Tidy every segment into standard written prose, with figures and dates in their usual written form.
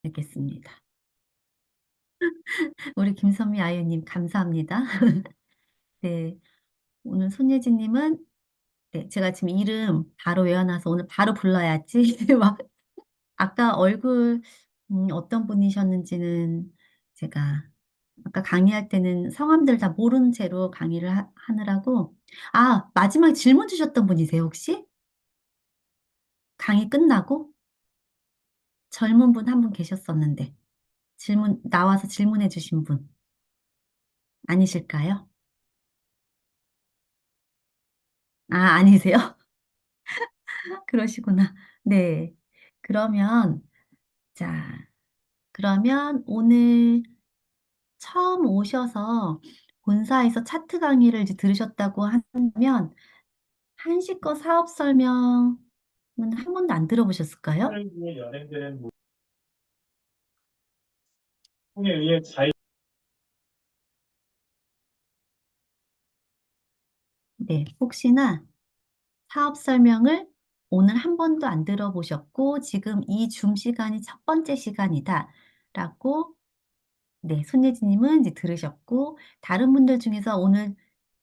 알겠습니다. 우리 김선미 아유님 감사합니다. 네, 오늘 손예진님은 네, 제가 지금 이름 바로 외워놔서 오늘 바로 불러야지. 막 아까 얼굴 어떤 분이셨는지는 제가 아까 강의할 때는 성함들 다 모르는 채로 강의를 하느라고 마지막에 질문 주셨던 분이세요, 혹시? 강의 끝나고 젊은 분 한 분 계셨었는데 질문 나와서 질문해 주신 분 아니실까요? 아니세요? 그러시구나. 네. 그러면 자, 그러면 오늘 처음 오셔서 본사에서 차트 강의를 이제 들으셨다고 하면 한시거 사업 설명은 한 번도 안 들어보셨을까요? 통일부의 연행되는 통에 의해 자유 네, 혹시나 사업 설명을 오늘 한 번도 안 들어보셨고 지금 이 줌 시간이 첫 번째 시간이다라고 네, 손예진님은 이제 들으셨고 다른 분들 중에서 오늘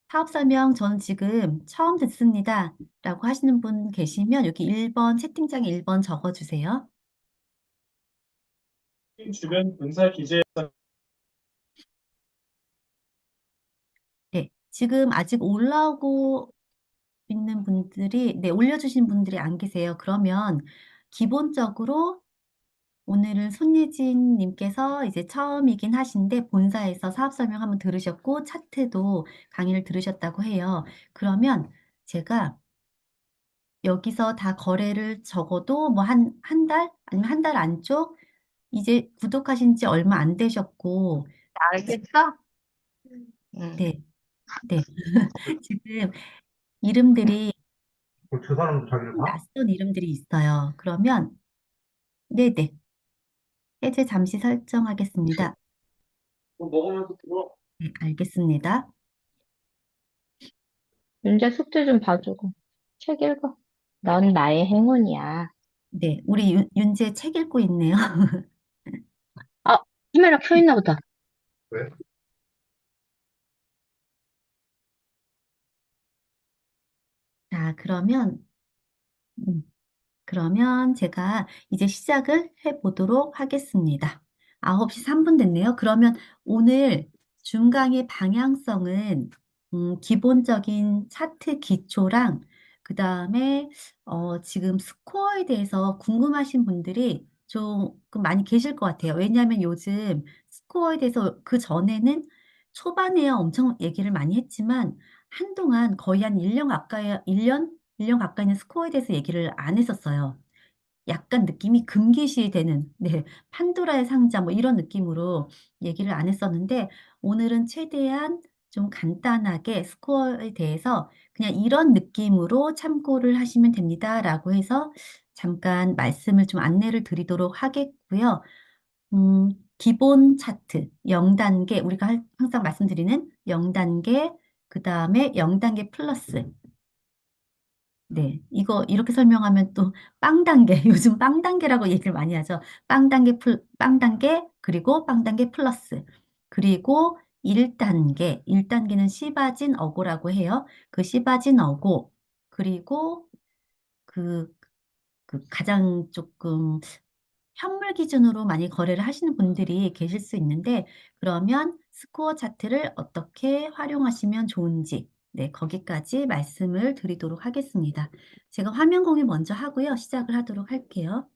사업 설명 저는 지금 처음 듣습니다 라고 하시는 분 계시면 여기 1번 채팅창에 1번 적어주세요. 주변 군사 기재 네, 지금 아직 올라오고 있는 분들이, 네, 올려주신 분들이 안 계세요. 그러면 기본적으로 오늘은 손예진 님께서 이제 처음이긴 하신데 본사에서 사업 설명 한번 들으셨고 차트도 강의를 들으셨다고 해요. 그러면 제가 여기서 다 거래를 적어도 뭐 한 달? 아니면 한 달 안쪽? 이제 구독하신 지 얼마 안 되셨고, 알겠어? 응. 네, 네. 지금 이름들이 저 사람도 자기를 봐? 낯선 이름들이 있어요. 그러면, 네네. 해제 잠시 설정하겠습니다. 그거 먹으면서 들어. 네, 알겠습니다. 윤재 숙제 좀 봐주고. 책 읽어. 넌 나의 행운이야. 네, 우리 윤재 책 읽고 있네요. 아, 카메라 켜 있나 보다. 왜? 자, 음, 그러면 제가 이제 시작을 해보도록 하겠습니다. 9시 3분 됐네요. 그러면 오늘 중강의 방향성은 기본적인 차트 기초랑 그 다음에 지금 스코어에 대해서 궁금하신 분들이 조금 많이 계실 것 같아요. 왜냐하면 요즘 스코어에 대해서 그 전에는 초반에 엄청 얘기를 많이 했지만 한동안 거의 한 1년 가까이, 1년 가까이는 스코어에 대해서 얘기를 안 했었어요. 약간 느낌이 금기시 되는, 네, 판도라의 상자 뭐 이런 느낌으로 얘기를 안 했었는데 오늘은 최대한 좀 간단하게 스코어에 대해서 그냥 이런 느낌으로 참고를 하시면 됩니다라고 해서 잠깐 말씀을 좀 안내를 드리도록 하겠고요. 기본 차트 0단계, 우리가 항상 말씀드리는 0단계, 그 다음에 0단계 플러스. 네, 이거 이렇게 설명하면 또 빵 단계, 요즘 빵 단계라고 얘기를 많이 하죠. 빵 단계, 그리고 빵 단계 플러스. 그리고 1단계, 1단계는 시바진 어고라고 해요. 그 시바진 어고, 그리고 그, 그 가장 조금 현물 기준으로 많이 거래를 하시는 분들이 계실 수 있는데, 그러면 스코어 차트를 어떻게 활용하시면 좋은지, 네, 거기까지 말씀을 드리도록 하겠습니다. 제가 화면 공유 먼저 하고요. 시작을 하도록 할게요.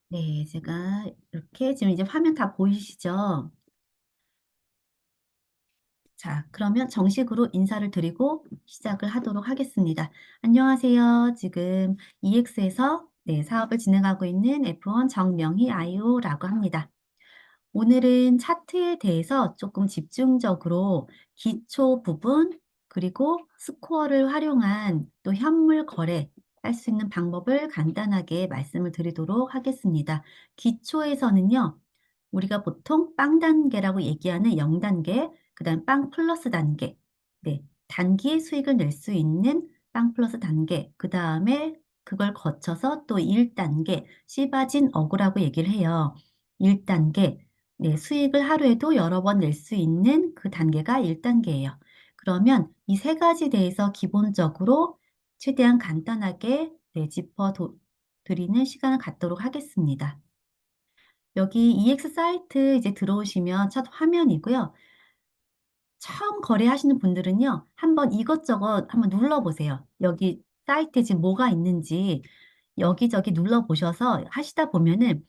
네, 제가 이렇게 지금 이제 화면 다 보이시죠? 자, 그러면 정식으로 인사를 드리고 시작을 하도록 하겠습니다. 안녕하세요. 지금 EX에서 네, 사업을 진행하고 있는 F1 정명희 아이오라고 합니다. 오늘은 차트에 대해서 조금 집중적으로 기초 부분, 그리고 스코어를 활용한 또 현물 거래 할 수 있는 방법을 간단하게 말씀을 드리도록 하겠습니다. 기초에서는요, 우리가 보통 빵 단계라고 얘기하는 0단계, 그다음 빵 플러스 단계. 네, 단기의 수익을 낼 수 있는 빵 플러스 단계. 그다음에 그걸 거쳐서 또 1단계, 씨바진 어구라고 얘기를 해요. 1단계. 네, 수익을 하루에도 여러 번 낼 수 있는 그 단계가 1단계예요. 그러면 이 세 가지 대해서 기본적으로 최대한 간단하게 네, 드리는 시간을 갖도록 하겠습니다. 여기 EX 사이트 이제 들어오시면 첫 화면이고요. 처음 거래하시는 분들은요, 한번 이것저것 한번 눌러보세요. 여기 사이트에 지금 뭐가 있는지 여기저기 눌러보셔서 하시다 보면은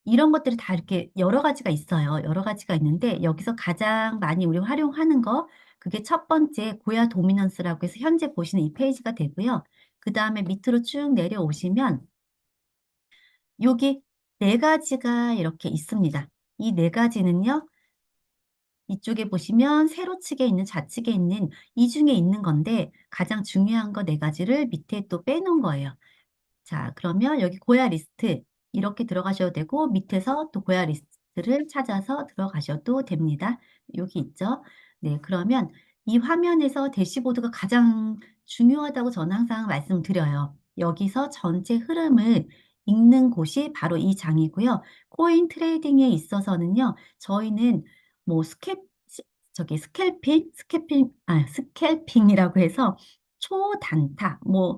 이런 것들이 다 이렇게 여러 가지가 있어요. 여러 가지가 있는데 여기서 가장 많이 우리 활용하는 거, 그게 첫 번째 고야 도미넌스라고 해서 현재 보시는 이 페이지가 되고요. 그 다음에 밑으로 쭉 내려오시면 여기 네 가지가 이렇게 있습니다. 이 네 가지는요, 이쪽에 보시면 세로측에 있는 좌측에 있는 이 중에 있는 건데 가장 중요한 거 네 가지를 밑에 또 빼놓은 거예요. 자, 그러면 여기 고야 리스트 이렇게 들어가셔도 되고 밑에서 또 고야 리스트를 찾아서 들어가셔도 됩니다. 여기 있죠? 네, 그러면 이 화면에서 대시보드가 가장 중요하다고 저는 항상 말씀드려요. 여기서 전체 흐름을 읽는 곳이 바로 이 장이고요. 코인 트레이딩에 있어서는요. 저희는 뭐 스캘핑이라고 해서 초단타, 뭐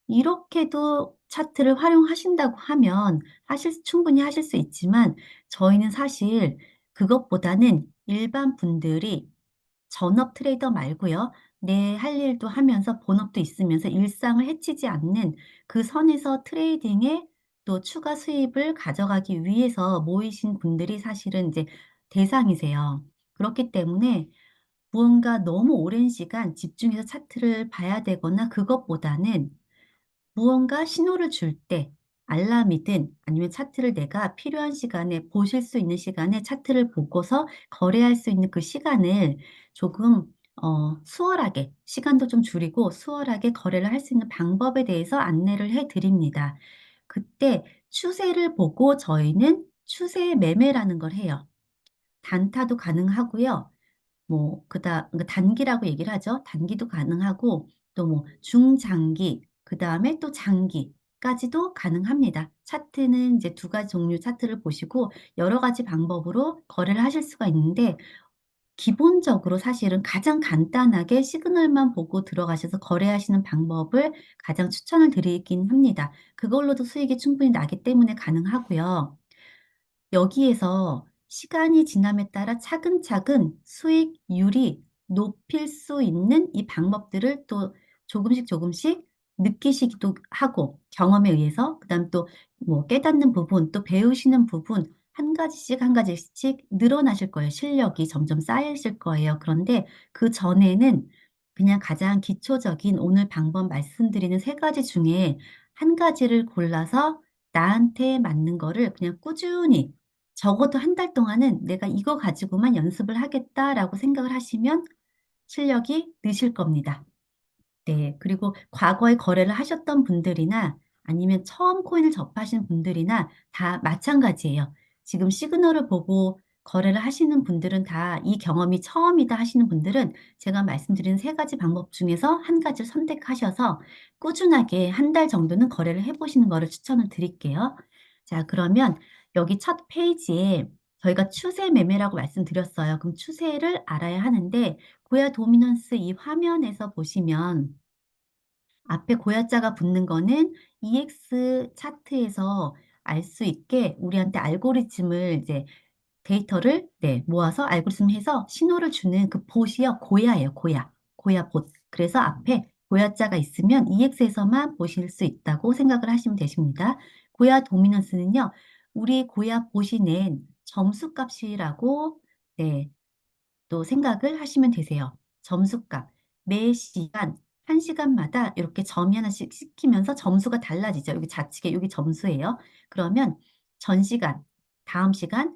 이렇게도 차트를 활용하신다고 하면 충분히 하실 수 있지만 저희는 사실 그것보다는 일반 분들이 전업 트레이더 말고요. 내 할 일도 하면서 본업도 있으면서 일상을 해치지 않는 그 선에서 트레이딩에 또 추가 수입을 가져가기 위해서 모이신 분들이 사실은 이제 대상이세요. 그렇기 때문에 무언가 너무 오랜 시간 집중해서 차트를 봐야 되거나 그것보다는 무언가 신호를 줄 때 알람이든 아니면 차트를 내가 필요한 시간에 보실 수 있는 시간에 차트를 보고서 거래할 수 있는 그 시간을 조금 수월하게 시간도 좀 줄이고 수월하게 거래를 할 수 있는 방법에 대해서 안내를 해 드립니다. 그때 추세를 보고 저희는 추세 매매라는 걸 해요. 단타도 가능하고요. 뭐, 그러니까 단기라고 얘기를 하죠. 단기도 가능하고, 또 뭐, 중장기, 그 다음에 또 장기까지도 가능합니다. 차트는 이제 두 가지 종류 차트를 보시고, 여러 가지 방법으로 거래를 하실 수가 있는데, 기본적으로 사실은 가장 간단하게 시그널만 보고 들어가셔서 거래하시는 방법을 가장 추천을 드리긴 합니다. 그걸로도 수익이 충분히 나기 때문에 가능하고요. 여기에서 시간이 지남에 따라 차근차근 수익률이 높일 수 있는 이 방법들을 또 조금씩 조금씩 느끼시기도 하고 경험에 의해서 그다음 또 뭐 깨닫는 부분 또 배우시는 부분 한 가지씩 한 가지씩 늘어나실 거예요. 실력이 점점 쌓이실 거예요. 그런데 그 전에는 그냥 가장 기초적인 오늘 방법 말씀드리는 세 가지 중에 한 가지를 골라서 나한테 맞는 거를 그냥 꾸준히 적어도 한 달 동안은 내가 이거 가지고만 연습을 하겠다라고 생각을 하시면 실력이 느실 겁니다. 네. 그리고 과거에 거래를 하셨던 분들이나 아니면 처음 코인을 접하신 분들이나 다 마찬가지예요. 지금 시그널을 보고 거래를 하시는 분들은 다 이 경험이 처음이다 하시는 분들은 제가 말씀드린 세 가지 방법 중에서 한 가지를 선택하셔서 꾸준하게 한 달 정도는 거래를 해보시는 거를 추천을 드릴게요. 자, 그러면 여기 첫 페이지에 저희가 추세 매매라고 말씀드렸어요. 그럼 추세를 알아야 하는데 고야 도미넌스 이 화면에서 보시면 앞에 고야자가 붙는 거는 EX 차트에서 알 수 있게 우리한테 알고리즘을 이제 데이터를 네, 모아서 알고리즘 해서 신호를 주는 그 봇이요. 고야예요. 고야. 고야 봇. 그래서 앞에 고야자가 있으면 EX에서만 보실 수 있다고 생각을 하시면 되십니다. 고야 도미넌스는요. 우리 고야 봇이 낸 점수 값이라고 네, 또 생각을 하시면 되세요. 점수값. 매 시간, 한 시간마다 이렇게 점이 하나씩 시키면서 점수가 달라지죠. 여기 좌측에 여기 점수예요. 그러면 전 시간, 다음 시간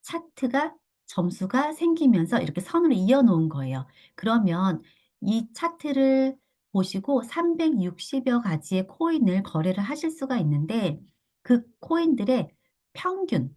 차트가 점수가 생기면서 이렇게 선으로 이어놓은 거예요. 그러면 이 차트를 보시고 360여 가지의 코인을 거래를 하실 수가 있는데 그 코인들의 평균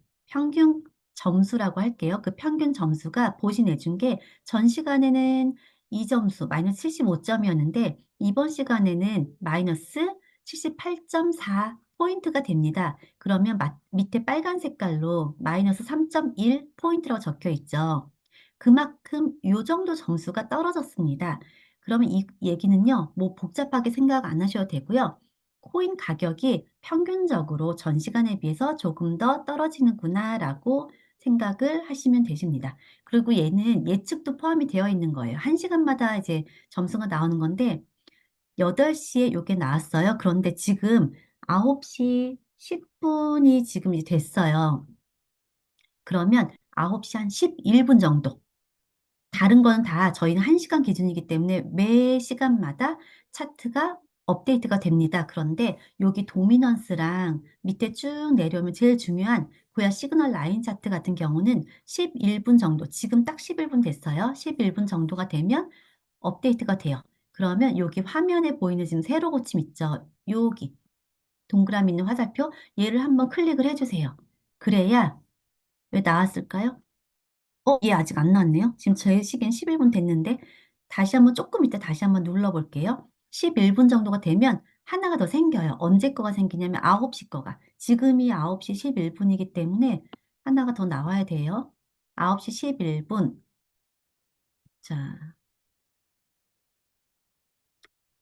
점수라고 할게요. 그 평균 점수가 보시 내준 게 전 시간에는 이 점수 마이너스 75점이었는데 이번 시간에는 마이너스 78.4포인트가 됩니다. 그러면 밑에 빨간 색깔로 마이너스 3.1포인트라고 적혀 있죠. 그만큼 요 정도 점수가 떨어졌습니다. 그러면 이 얘기는요, 뭐 복잡하게 생각 안 하셔도 되고요. 코인 가격이 평균적으로 전 시간에 비해서 조금 더 떨어지는구나라고 생각을 하시면 되십니다. 그리고 얘는 예측도 포함이 되어 있는 거예요. 한 시간마다 이제 점수가 나오는 건데 8시에 이게 나왔어요. 그런데 지금 9시 10분이 지금 이제 됐어요. 그러면 9시 한 11분 정도. 다른 건 다 저희는 1시간 기준이기 때문에 매 시간마다 차트가 업데이트가 됩니다. 그런데 여기 도미넌스랑 밑에 쭉 내려오면 제일 중요한 고야 시그널 라인 차트 같은 경우는 11분 정도, 지금 딱 11분 됐어요. 11분 정도가 되면 업데이트가 돼요. 그러면 여기 화면에 보이는 지금 세로 고침 있죠? 여기 동그라미 있는 화살표 얘를 한번 클릭을 해주세요. 그래야 왜 나왔을까요? 얘 아직 안 나왔네요. 지금 제 시계는 11분 됐는데 다시 한번 조금 이따 다시 한번 눌러볼게요. 11분 정도가 되면 하나가 더 생겨요. 언제 거가 생기냐면 9시 거가. 지금이 9시 11분이기 때문에 하나가 더 나와야 돼요. 9시 11분. 자,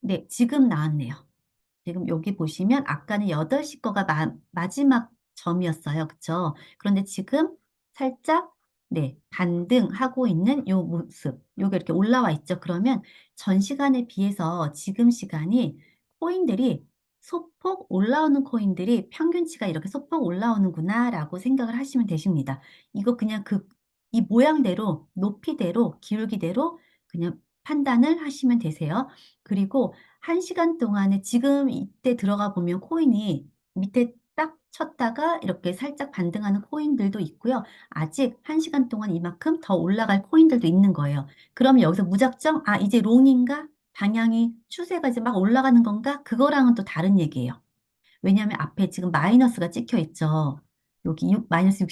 네, 지금 나왔네요. 지금 여기 보시면 아까는 8시 거가 마지막 점이었어요. 그쵸? 그런데 지금 살짝 네, 반등하고 있는 요 모습. 요게 이렇게 올라와 있죠. 그러면 전 시간에 비해서 지금 시간이 코인들이 소폭 올라오는 코인들이 평균치가 이렇게 소폭 올라오는구나 라고 생각을 하시면 되십니다. 이거 그냥 이 모양대로 높이대로 기울기대로 그냥 판단을 하시면 되세요. 그리고 1시간 동안에 지금 이때 들어가 보면 코인이 밑에 딱 쳤다가 이렇게 살짝 반등하는 코인들도 있고요. 아직 1시간 동안 이만큼 더 올라갈 코인들도 있는 거예요. 그러면 여기서 무작정 이제 롱인가? 방향이 추세가 이제 막 올라가는 건가? 그거랑은 또 다른 얘기예요. 왜냐하면 앞에 지금 마이너스가 찍혀 있죠. 여기 마이너스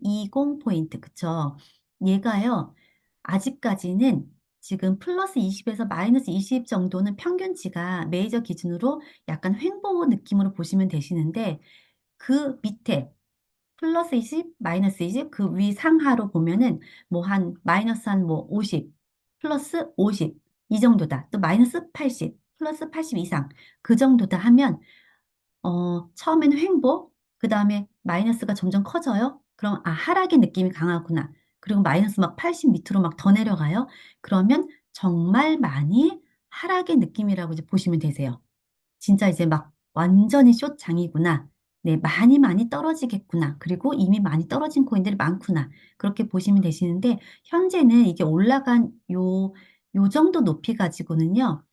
68.20포인트, 그쵸? 얘가요, 아직까지는 지금 플러스 20에서 마이너스 20 정도는 평균치가 메이저 기준으로 약간 횡보 느낌으로 보시면 되시는데 그 밑에 플러스 20, 마이너스 20, 그 위 상하로 보면은 뭐 한 마이너스 한 뭐 50, 플러스 50, 이 정도다. 또 마이너스 80, 플러스 80 이상 그 정도다 하면 처음에는 횡보, 그 다음에 마이너스가 점점 커져요. 그럼, 하락의 느낌이 강하구나. 그리고 마이너스 막 80 밑으로 막 더 내려가요. 그러면 정말 많이 하락의 느낌이라고 이제 보시면 되세요. 진짜 이제 막 완전히 숏장이구나. 네, 많이 많이 떨어지겠구나. 그리고 이미 많이 떨어진 코인들이 많구나. 그렇게 보시면 되시는데, 현재는 이게 올라간 요 정도 높이 가지고는요.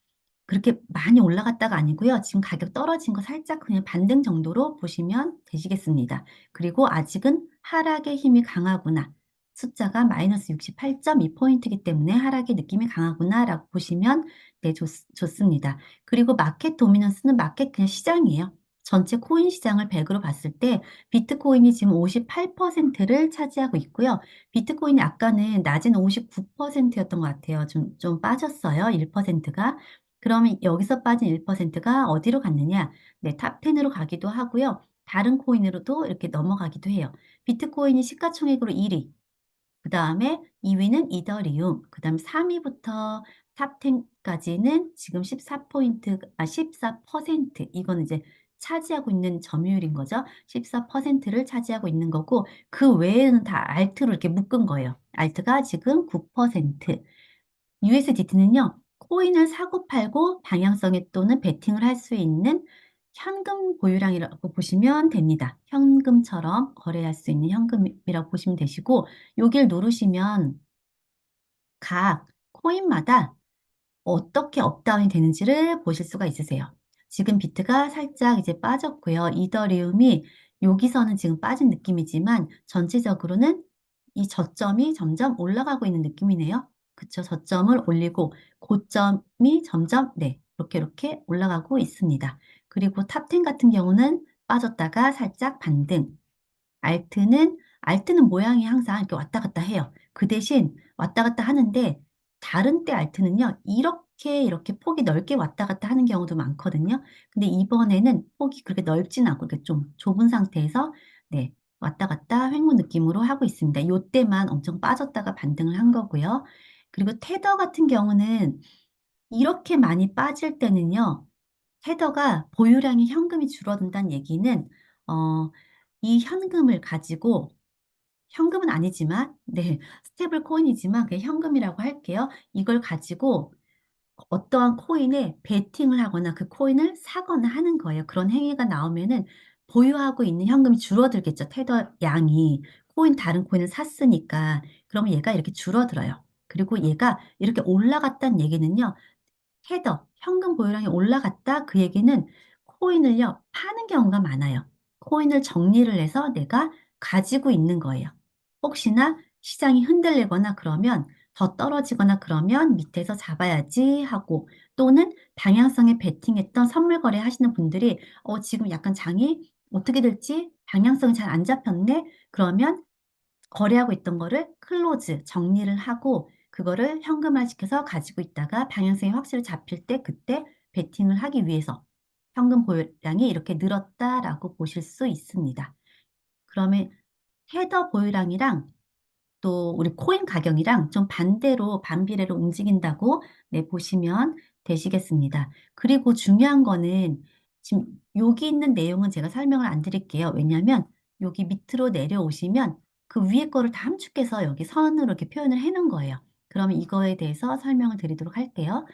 그렇게 많이 올라갔다가 아니고요. 지금 가격 떨어진 거 살짝 그냥 반등 정도로 보시면 되시겠습니다. 그리고 아직은 하락의 힘이 강하구나. 숫자가 마이너스 68.2포인트이기 때문에 하락의 느낌이 강하구나라고 보시면 네, 좋습니다. 그리고 마켓 도미넌스는 마켓 그냥 시장이에요. 전체 코인 시장을 100으로 봤을 때 비트코인이 지금 58%를 차지하고 있고요. 비트코인이 아까는 낮에는 59%였던 것 같아요. 좀 빠졌어요. 1%가. 그러면 여기서 빠진 1%가 어디로 갔느냐? 네, 탑 10으로 가기도 하고요. 다른 코인으로도 이렇게 넘어가기도 해요. 비트코인이 시가총액으로 1위, 그 다음에 2위는 이더리움, 그 다음 3위부터 탑 10까지는 지금 14포인트, 14%, 이거는 이제 차지하고 있는 점유율인 거죠. 14%를 차지하고 있는 거고, 그 외에는 다 알트로 이렇게 묶은 거예요. 알트가 지금 9%. USDT는요, 코인을 사고 팔고 방향성에 또는 베팅을 할 수 있는 현금 보유량이라고 보시면 됩니다. 현금처럼 거래할 수 있는 현금이라고 보시면 되시고, 여길 누르시면 각 코인마다 어떻게 업다운이 되는지를 보실 수가 있으세요. 지금 비트가 살짝 이제 빠졌고요. 이더리움이 여기서는 지금 빠진 느낌이지만 전체적으로는 이 저점이 점점 올라가고 있는 느낌이네요. 그쵸? 저점을 올리고 고점이 점점 네, 이렇게 올라가고 있습니다. 그리고 탑10 같은 경우는 빠졌다가 살짝 반등. 알트는 알트는 모양이 항상 이렇게 왔다 갔다 해요. 그 대신 왔다 갔다 하는데 다른 때 알트는요, 이렇게 폭이 넓게 왔다 갔다 하는 경우도 많거든요. 근데 이번에는 폭이 그렇게 넓진 않고 이렇게 좀 좁은 상태에서 네, 왔다 갔다 횡무 느낌으로 하고 있습니다. 요때만 엄청 빠졌다가 반등을 한 거고요. 그리고 테더 같은 경우는 이렇게 많이 빠질 때는요, 테더가 보유량이 현금이 줄어든다는 얘기는 이 현금을 가지고 현금은 아니지만 네, 스테이블 코인이지만 그냥 현금이라고 할게요. 이걸 가지고 어떠한 코인에 베팅을 하거나 그 코인을 사거나 하는 거예요. 그런 행위가 나오면은 보유하고 있는 현금이 줄어들겠죠. 테더 양이 다른 코인을 샀으니까. 그러면 얘가 이렇게 줄어들어요. 그리고 얘가 이렇게 올라갔다는 얘기는요. 현금 보유량이 올라갔다. 그 얘기는 코인을요, 파는 경우가 많아요. 코인을 정리를 해서 내가 가지고 있는 거예요. 혹시나 시장이 흔들리거나 그러면 더 떨어지거나 그러면 밑에서 잡아야지 하고 또는 방향성에 베팅했던 선물 거래 하시는 분들이 지금 약간 장이 어떻게 될지 방향성이 잘 안 잡혔네. 그러면 거래하고 있던 거를 클로즈, 정리를 하고 그거를 현금화시켜서 가지고 있다가 방향성이 확실히 잡힐 때 그때 베팅을 하기 위해서 현금 보유량이 이렇게 늘었다라고 보실 수 있습니다. 그러면 테더 보유량이랑 또 우리 코인 가격이랑 좀 반대로 반비례로 움직인다고 네, 보시면 되시겠습니다. 그리고 중요한 거는 지금 여기 있는 내용은 제가 설명을 안 드릴게요. 왜냐하면 여기 밑으로 내려오시면 그 위에 거를 다 함축해서 여기 선으로 이렇게 표현을 해 놓은 거예요. 그러면 이거에 대해서 설명을 드리도록 할게요.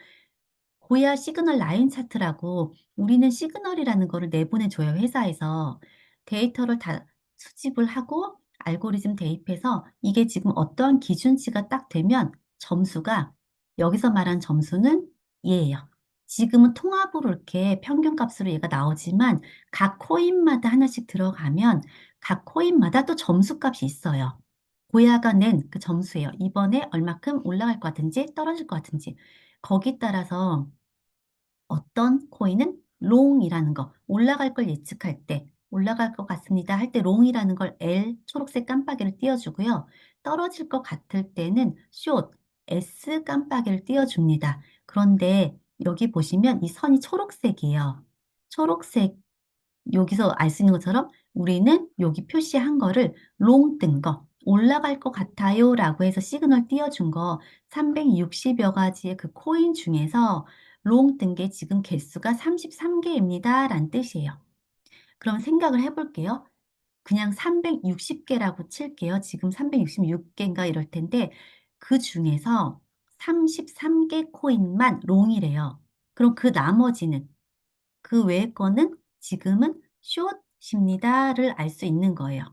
고야 시그널 라인 차트라고 우리는 시그널이라는 거를 내보내줘요, 회사에서. 데이터를 다 수집을 하고 알고리즘 대입해서 이게 지금 어떠한 기준치가 딱 되면 점수가 여기서 말한 점수는 얘예요. 지금은 통합으로 이렇게 평균값으로 얘가 나오지만 각 코인마다 하나씩 들어가면 각 코인마다 또 점수값이 있어요. 고야가 낸 그 점수예요. 이번에 얼마큼 올라갈 것 같은지 떨어질 것 같은지. 거기 따라서 어떤 코인은 롱이라는 거, 올라갈 걸 예측할 때, 올라갈 것 같습니다 할 때 롱이라는 걸 L, 초록색 깜빡이를 띄워주고요. 떨어질 것 같을 때는 숏, S 깜빡이를 띄워줍니다. 그런데 여기 보시면 이 선이 초록색이에요. 초록색, 여기서 알 수 있는 것처럼 우리는 여기 표시한 거를 롱 뜬 거, 올라갈 것 같아요 라고 해서 시그널 띄워준 거 360여 가지의 그 코인 중에서 롱 뜬 게 지금 개수가 33개입니다 라는 뜻이에요. 그럼 생각을 해볼게요. 그냥 360개라고 칠게요. 지금 366개인가 이럴 텐데 그 중에서 33개 코인만 롱이래요. 그럼 그 나머지는 그 외의 거는 지금은 숏입니다를 알 수 있는 거예요.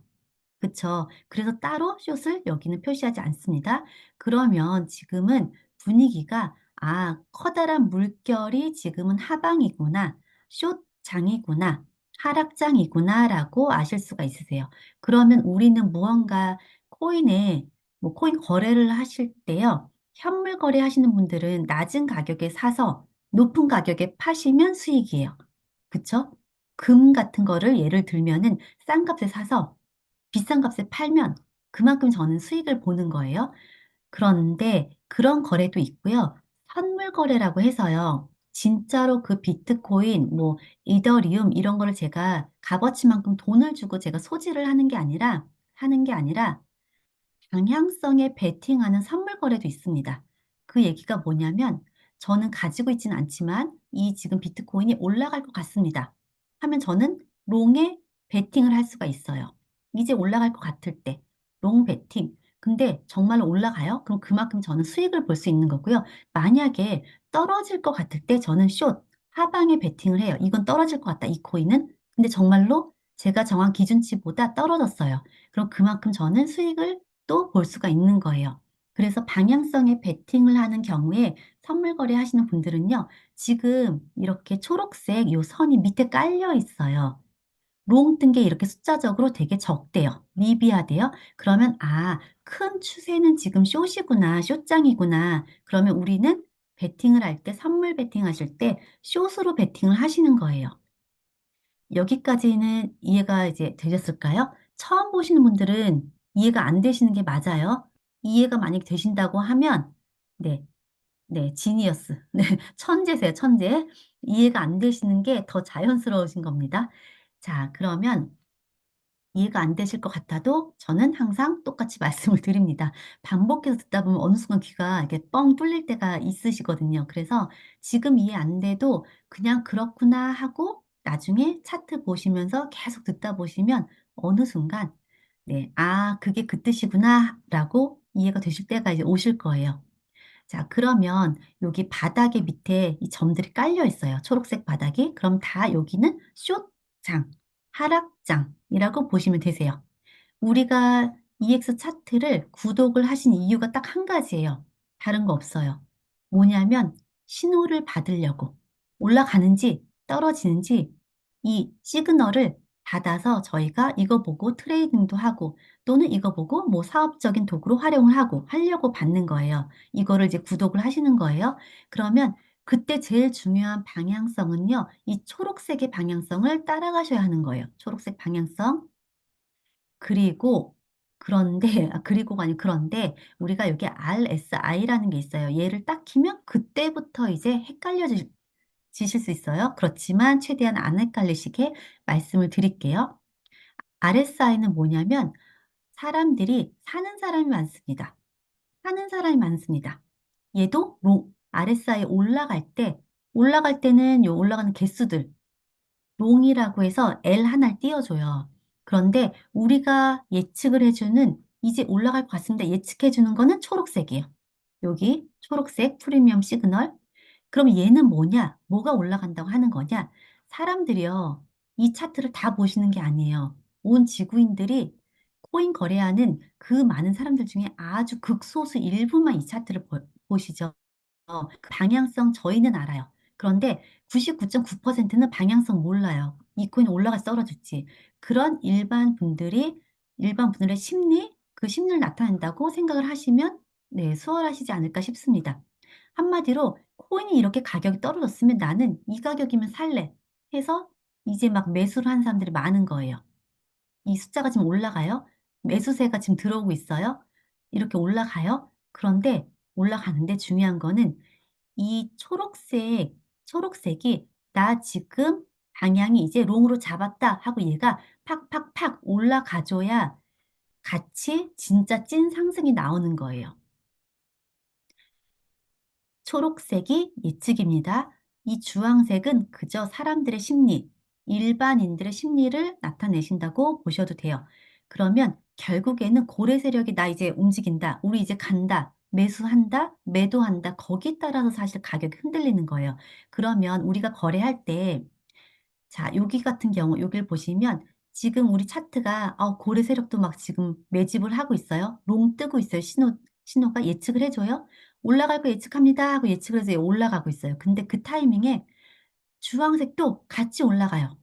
그쵸? 그래서 따로 숏을 여기는 표시하지 않습니다. 그러면 지금은 분위기가 커다란 물결이 지금은 하방이구나, 숏장이구나, 하락장이구나 라고 아실 수가 있으세요. 그러면 우리는 무언가 코인에 코인 거래를 하실 때요. 현물 거래 하시는 분들은 낮은 가격에 사서 높은 가격에 파시면 수익이에요. 그쵸? 금 같은 거를 예를 들면은 싼 값에 사서 비싼 값에 팔면 그만큼 저는 수익을 보는 거예요. 그런데 그런 거래도 있고요. 선물 거래라고 해서요. 진짜로 그 비트코인, 이더리움 이런 거를 제가 값어치만큼 돈을 주고 제가 소지를 하는 게 아니라 방향성에 베팅하는 선물 거래도 있습니다. 그 얘기가 뭐냐면 저는 가지고 있지는 않지만 이 지금 비트코인이 올라갈 것 같습니다. 하면 저는 롱에 베팅을 할 수가 있어요. 이제 올라갈 것 같을 때 롱 베팅. 근데 정말로 올라가요? 그럼 그만큼 저는 수익을 볼 수 있는 거고요. 만약에 떨어질 것 같을 때 저는 숏, 하방에 베팅을 해요. 이건 떨어질 것 같다, 이 코인은. 근데 정말로 제가 정한 기준치보다 떨어졌어요. 그럼 그만큼 저는 수익을 또 볼 수가 있는 거예요. 그래서 방향성에 베팅을 하는 경우에 선물 거래 하시는 분들은요, 지금 이렇게 초록색 요 선이 밑에 깔려 있어요. 롱 뜬 게 이렇게 숫자적으로 되게 적대요. 미비하대요. 그러면, 큰 추세는 지금 숏이구나, 숏장이구나. 그러면 우리는 베팅을 할 때, 선물 베팅 하실 때, 숏으로 베팅을 하시는 거예요. 여기까지는 이해가 이제 되셨을까요? 처음 보시는 분들은 이해가 안 되시는 게 맞아요. 이해가 만약에 되신다고 하면, 네, 네, 지니어스. 네, 천재세요, 천재. 이해가 안 되시는 게 더 자연스러우신 겁니다. 자, 그러면 이해가 안 되실 것 같아도 저는 항상 똑같이 말씀을 드립니다. 반복해서 듣다 보면 어느 순간 귀가 이렇게 뻥 뚫릴 때가 있으시거든요. 그래서 지금 이해 안 돼도 그냥 그렇구나 하고 나중에 차트 보시면서 계속 듣다 보시면 어느 순간 네, 아, 그게 그 뜻이구나 라고 이해가 되실 때가 이제 오실 거예요. 자, 그러면 여기 바닥에 밑에 이 점들이 깔려 있어요. 초록색 바닥이. 그럼 다 여기는 숏장, 하락장이라고 보시면 되세요. 우리가 EX 차트를 구독을 하신 이유가 딱 한 가지예요. 다른 거 없어요. 뭐냐면 신호를 받으려고 올라가는지 떨어지는지 이 시그널을 받아서 저희가 이거 보고 트레이딩도 하고 또는 이거 보고 뭐 사업적인 도구로 활용을 하고 하려고 받는 거예요. 이거를 이제 구독을 하시는 거예요. 그러면 그때 제일 중요한 방향성은요. 이 초록색의 방향성을 따라가셔야 하는 거예요. 초록색 방향성. 그리고 그런데 그리고가 아니고 그런데 우리가 여기 RSI라는 게 있어요. 얘를 딱 키면 그때부터 이제 지실 수 있어요. 그렇지만 최대한 안 헷갈리시게 말씀을 드릴게요. RSI는 뭐냐면 사람들이 사는 사람이 많습니다. 사는 사람이 많습니다. 얘도 RSI 올라갈 때는 요 올라가는 개수들 롱이라고 해서 L 하나를 띄워줘요. 그런데 우리가 예측을 해주는 이제 올라갈 것 같습니다. 예측해주는 거는 초록색이에요. 여기 초록색 프리미엄 시그널. 그럼 얘는 뭐냐? 뭐가 올라간다고 하는 거냐? 사람들이요. 이 차트를 다 보시는 게 아니에요. 온 지구인들이 코인 거래하는 그 많은 사람들 중에 아주 극소수 일부만 이 차트를 보시죠. 그 방향성 저희는 알아요. 그런데 99.9%는 방향성 몰라요. 이 코인 올라갈지 떨어질지. 그런 일반 분들의 심리, 그 심리를 나타낸다고 생각을 하시면 네, 수월하시지 않을까 싶습니다. 한마디로 코인이 이렇게 가격이 떨어졌으면 나는 이 가격이면 살래 해서 이제 막 매수를 한 사람들이 많은 거예요. 이 숫자가 지금 올라가요. 매수세가 지금 들어오고 있어요. 이렇게 올라가요. 그런데 올라가는데 중요한 거는 이 초록색이 나 지금 방향이 이제 롱으로 잡았다 하고 얘가 팍팍팍 올라가줘야 같이 진짜 찐 상승이 나오는 거예요. 초록색이 예측입니다. 이 주황색은 그저 사람들의 심리, 일반인들의 심리를 나타내신다고 보셔도 돼요. 그러면 결국에는 고래 세력이 나 이제 움직인다, 우리 이제 간다, 매수한다, 매도한다, 거기에 따라서 사실 가격이 흔들리는 거예요. 그러면 우리가 거래할 때 자, 여기 같은 경우, 여기를 보시면 지금 우리 차트가 고래 세력도 막 지금 매집을 하고 있어요. 롱 뜨고 있어요. 신호가 예측을 해줘요. 올라갈 거 예측합니다 하고 예측을 해서 올라가고 있어요. 근데 그 타이밍에 주황색도 같이 올라가요.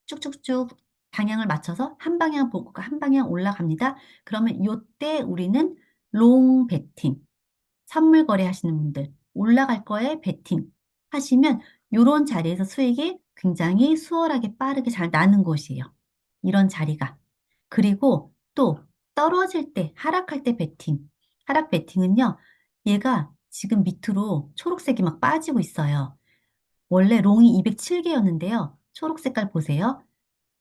쭉쭉쭉 방향을 맞춰서 한 방향 보고 한 방향 올라갑니다. 그러면 요때 우리는 롱 베팅, 선물 거래하시는 분들 올라갈 거에 베팅 하시면 이런 자리에서 수익이 굉장히 수월하게 빠르게 잘 나는 곳이에요. 이런 자리가. 그리고 또 떨어질 때, 하락할 때 베팅. 하락 베팅은요, 얘가 지금 밑으로 초록색이 막 빠지고 있어요. 원래 롱이 207개였는데요. 초록 색깔 보세요.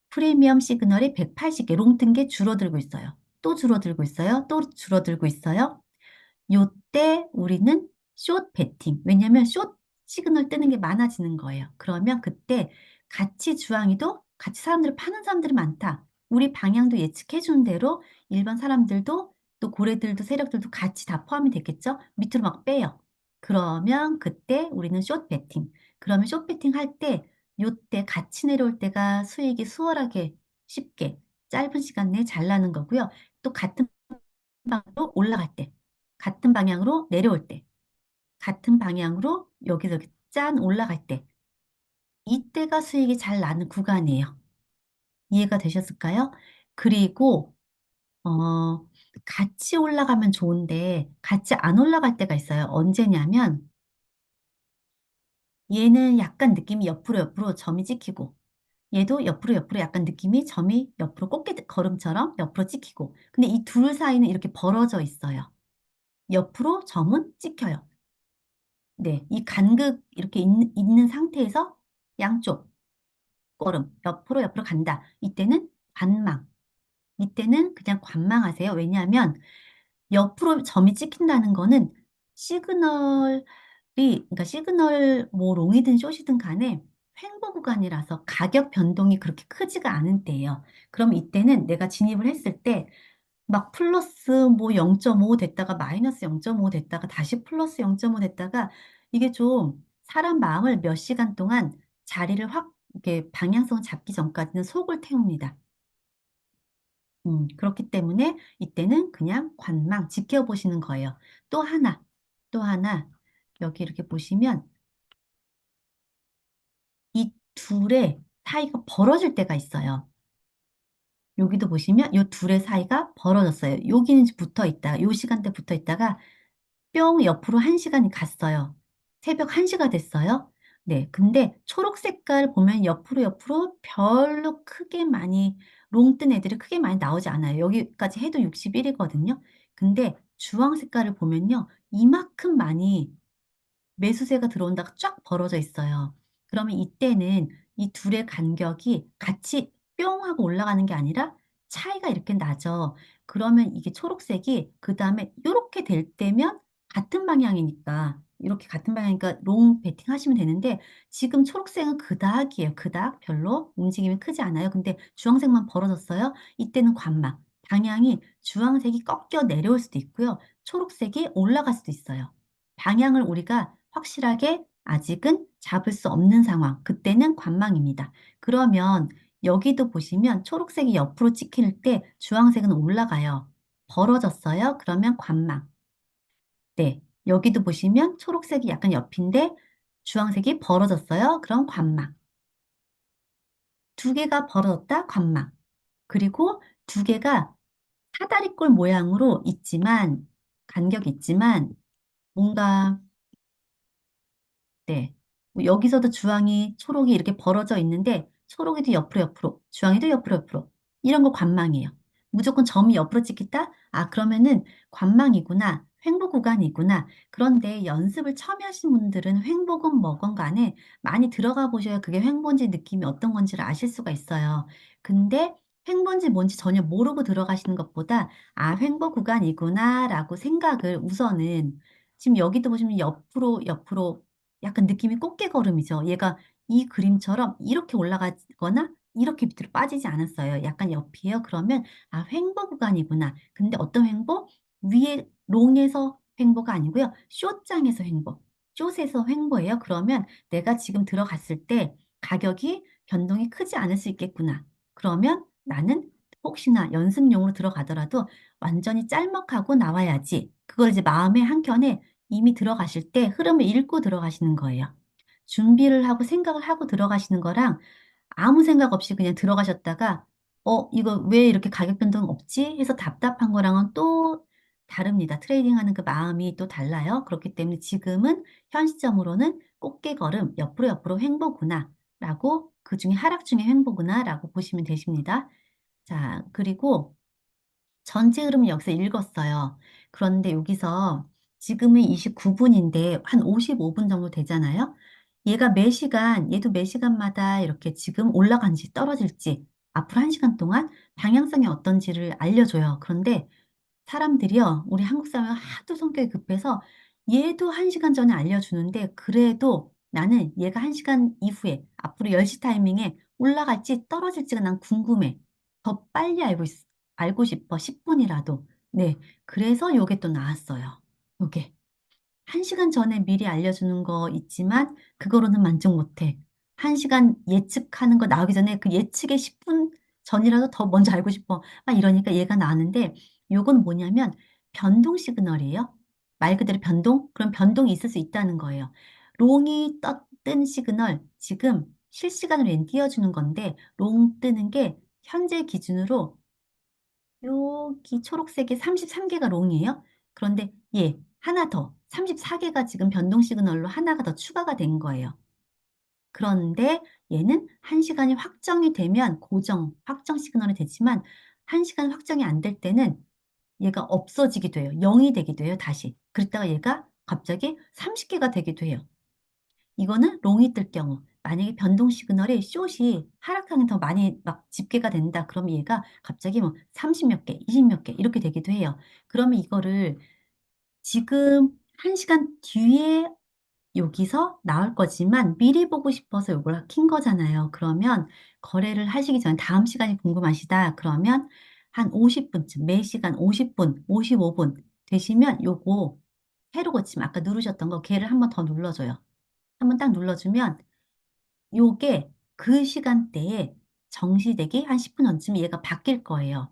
프리미엄 시그널이 180개, 롱 뜬 게 줄어들고 있어요. 또 줄어들고 있어요. 또 줄어들고 있어요. 요때 우리는 숏 베팅. 왜냐면 숏 시그널 뜨는 게 많아지는 거예요. 그러면 그때 같이 주황이도 같이 사람들을 파는 사람들이 많다. 우리 방향도 예측해 준 대로 일반 사람들도 또 고래들도 세력들도 같이 다 포함이 됐겠죠? 밑으로 막 빼요. 그러면 그때 우리는 숏 베팅. 그러면 숏 베팅 할 때 요때 같이 내려올 때가 수익이 수월하게 쉽게 짧은 시간 내에 잘 나는 거고요. 또 같은 방향으로 올라갈 때, 같은 방향으로 내려올 때, 같은 방향으로 여기서 이렇게 짠 올라갈 때, 이때가 수익이 잘 나는 구간이에요. 이해가 되셨을까요? 그리고 같이 올라가면 좋은데 같이 안 올라갈 때가 있어요. 언제냐면 얘는 약간 느낌이 옆으로 점이 찍히고 얘도 옆으로 옆으로 약간 느낌이 점이 옆으로 꽃게 걸음처럼 옆으로 찍히고. 근데 이 둘 사이는 이렇게 벌어져 있어요. 옆으로 점은 찍혀요. 네, 이 간극 이렇게 있는 상태에서 양쪽 걸음 옆으로 옆으로 간다. 이때는 관망. 이때는 그냥 관망하세요. 왜냐하면 옆으로 점이 찍힌다는 거는 시그널이, 그러니까 시그널 뭐 롱이든 숏이든 간에 횡보 구간이라서 가격 변동이 그렇게 크지가 않은 때예요. 그럼 이때는 내가 진입을 했을 때 막 플러스 뭐 0.5 됐다가 마이너스 0.5 됐다가 다시 플러스 0.5 됐다가 이게 좀 사람 마음을 몇 시간 동안 자리를 확 이렇게 방향성 잡기 전까지는 속을 태웁니다. 그렇기 때문에 이때는 그냥 관망 지켜보시는 거예요. 또 하나, 또 하나, 여기 이렇게 보시면 이 둘의 사이가 벌어질 때가 있어요. 여기도 보시면 이 둘의 사이가 벌어졌어요. 여기는 붙어 있다가, 요 시간대 붙어 있다가 뿅 옆으로 한 시간이 갔어요. 새벽 1시가 됐어요. 네, 근데 초록 색깔 보면 옆으로 옆으로 별로 크게 많이 롱 뜬 애들이 크게 많이 나오지 않아요. 여기까지 해도 61이거든요. 근데 주황 색깔을 보면요. 이만큼 많이 매수세가 들어온다가 쫙 벌어져 있어요. 그러면 이때는 이 둘의 간격이 같이 뿅 하고 올라가는 게 아니라 차이가 이렇게 나죠. 그러면 이게 초록색이 그 다음에 이렇게 될 때면 같은 방향이니까 이렇게 같은 방향이니까 롱 베팅 하시면 되는데 지금 초록색은 그닥이에요. 그닥 별로 움직임이 크지 않아요. 근데 주황색만 벌어졌어요. 이때는 관망. 방향이 주황색이 꺾여 내려올 수도 있고요. 초록색이 올라갈 수도 있어요. 방향을 우리가 확실하게 아직은 잡을 수 없는 상황. 그때는 관망입니다. 그러면 여기도 보시면 초록색이 옆으로 찍힐 때 주황색은 올라가요. 벌어졌어요. 그러면 관망. 네. 여기도 보시면 초록색이 약간 옆인데 주황색이 벌어졌어요. 그럼 관망. 두 개가 벌어졌다. 관망. 그리고 두 개가 사다리꼴 모양으로 있지만 간격이 있지만 뭔가 네. 뭐 여기서도 주황이, 초록이 이렇게 벌어져 있는데, 초록이도 옆으로 옆으로, 주황이도 옆으로 옆으로. 이런 거 관망이에요. 무조건 점이 옆으로 찍혔다? 아, 그러면은 관망이구나. 횡보 구간이구나. 그런데 연습을 처음 하신 분들은 횡보건 뭐건 간에 많이 들어가 보셔야 그게 횡보인지 느낌이 어떤 건지를 아실 수가 있어요. 근데 횡보인지 뭔지 전혀 모르고 들어가시는 것보다 아, 횡보 구간이구나라고 생각을 우선은 지금 여기도 보시면 옆으로 옆으로 약간 느낌이 꽃게걸음이죠. 얘가 이 그림처럼 이렇게 올라가거나 이렇게 밑으로 빠지지 않았어요. 약간 옆이에요. 그러면 아, 횡보 구간이구나. 근데 어떤 횡보? 위에 롱에서 횡보가 아니고요. 숏장에서 횡보. 숏에서 횡보예요. 그러면 내가 지금 들어갔을 때 가격이 변동이 크지 않을 수 있겠구나. 그러면 나는 혹시나 연습용으로 들어가더라도 완전히 짤먹하고 나와야지. 그걸 이제 마음의 한켠에 이미 들어가실 때 흐름을 읽고 들어가시는 거예요. 준비를 하고 생각을 하고 들어가시는 거랑 아무 생각 없이 그냥 들어가셨다가 이거 왜 이렇게 가격 변동 없지? 해서 답답한 거랑은 또 다릅니다. 트레이딩하는 그 마음이 또 달라요. 그렇기 때문에 지금은 현 시점으로는 꽃게걸음 옆으로 옆으로 횡보구나 라고 그 중에 하락 중에 횡보구나 라고 보시면 되십니다. 자, 그리고 전체 흐름을 여기서 읽었어요. 그런데 여기서 지금은 29분인데 한 55분 정도 되잖아요. 얘가 매 시간, 얘도 매 시간마다 이렇게 지금 올라간지 떨어질지 앞으로 1시간 동안 방향성이 어떤지를 알려줘요. 그런데 사람들이요, 우리 한국 사람은 하도 성격이 급해서 얘도 1시간 전에 알려주는데 그래도 나는 얘가 1시간 이후에 앞으로 10시 타이밍에 올라갈지 떨어질지가 난 궁금해. 더 빨리 알고 싶어. 10분이라도. 네. 그래서 요게 또 나왔어요. 요게. 1시간 전에 미리 알려주는 거 있지만 그거로는 만족 못해. 1시간 예측하는 거 나오기 전에 그 예측의 10분 전이라도 더 먼저 알고 싶어. 막 이러니까 얘가 나왔는데 요건 뭐냐면 변동 시그널이에요. 말 그대로 변동? 그럼 변동이 있을 수 있다는 거예요. 롱이 뜬 시그널 지금 실시간으로 얘는 띄워주는 건데 롱 뜨는 게 현재 기준으로 여기 초록색이 33개가 롱이에요. 그런데 하나 더 34개가 지금 변동 시그널로 하나가 더 추가가 된 거예요. 그런데 얘는 1시간이 확정이 되면 확정 시그널이 되지만 1시간 확정이 안 될 때는 얘가 없어지기도 해요. 0이 되기도 해요, 다시. 그랬다가 얘가 갑자기 30개가 되기도 해요. 이거는 롱이 뜰 경우. 만약에 변동 시그널이 숏이 하락하는 더 많이 막 집계가 된다. 그러면 얘가 갑자기 뭐 30몇 개, 20몇 개 이렇게 되기도 해요. 그러면 이거를 지금 1시간 뒤에 여기서 나올 거지만 미리 보고 싶어서 이걸 킨 거잖아요. 그러면 거래를 하시기 전에 다음 시간이 궁금하시다. 그러면 한 50분쯤, 매 시간 50분, 55분 되시면 요거 새로 고침 아까 누르셨던 거 걔를 한번 더 눌러줘요. 한번 딱 눌러주면 요게 그 시간대에 정시되기 한 10분 전쯤 얘가 바뀔 거예요.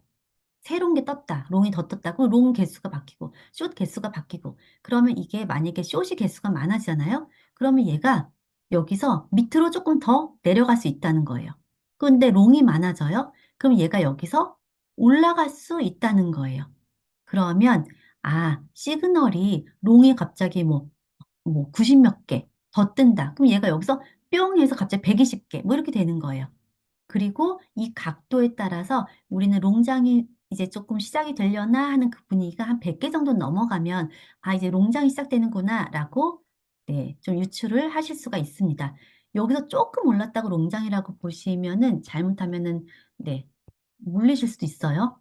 새로운 게 떴다. 롱이 더 떴다고 롱 개수가 바뀌고 숏 개수가 바뀌고 그러면 이게 만약에 숏이 개수가 많아지잖아요. 그러면 얘가 여기서 밑으로 조금 더 내려갈 수 있다는 거예요. 근데 롱이 많아져요. 그럼 얘가 여기서 올라갈 수 있다는 거예요. 그러면 시그널이 롱이 갑자기 뭐 90 몇 개 더 뜬다. 그럼 얘가 여기서 뿅 해서 갑자기 120개 뭐 이렇게 되는 거예요. 그리고 이 각도에 따라서 우리는 롱장이 이제 조금 시작이 되려나 하는 그 분위기가 한 100개 정도 넘어가면 이제 롱장이 시작되는구나 라고 네, 좀 유추를 하실 수가 있습니다. 여기서 조금 올랐다고 롱장이라고 보시면은 잘못하면은 네, 물리실 수도 있어요.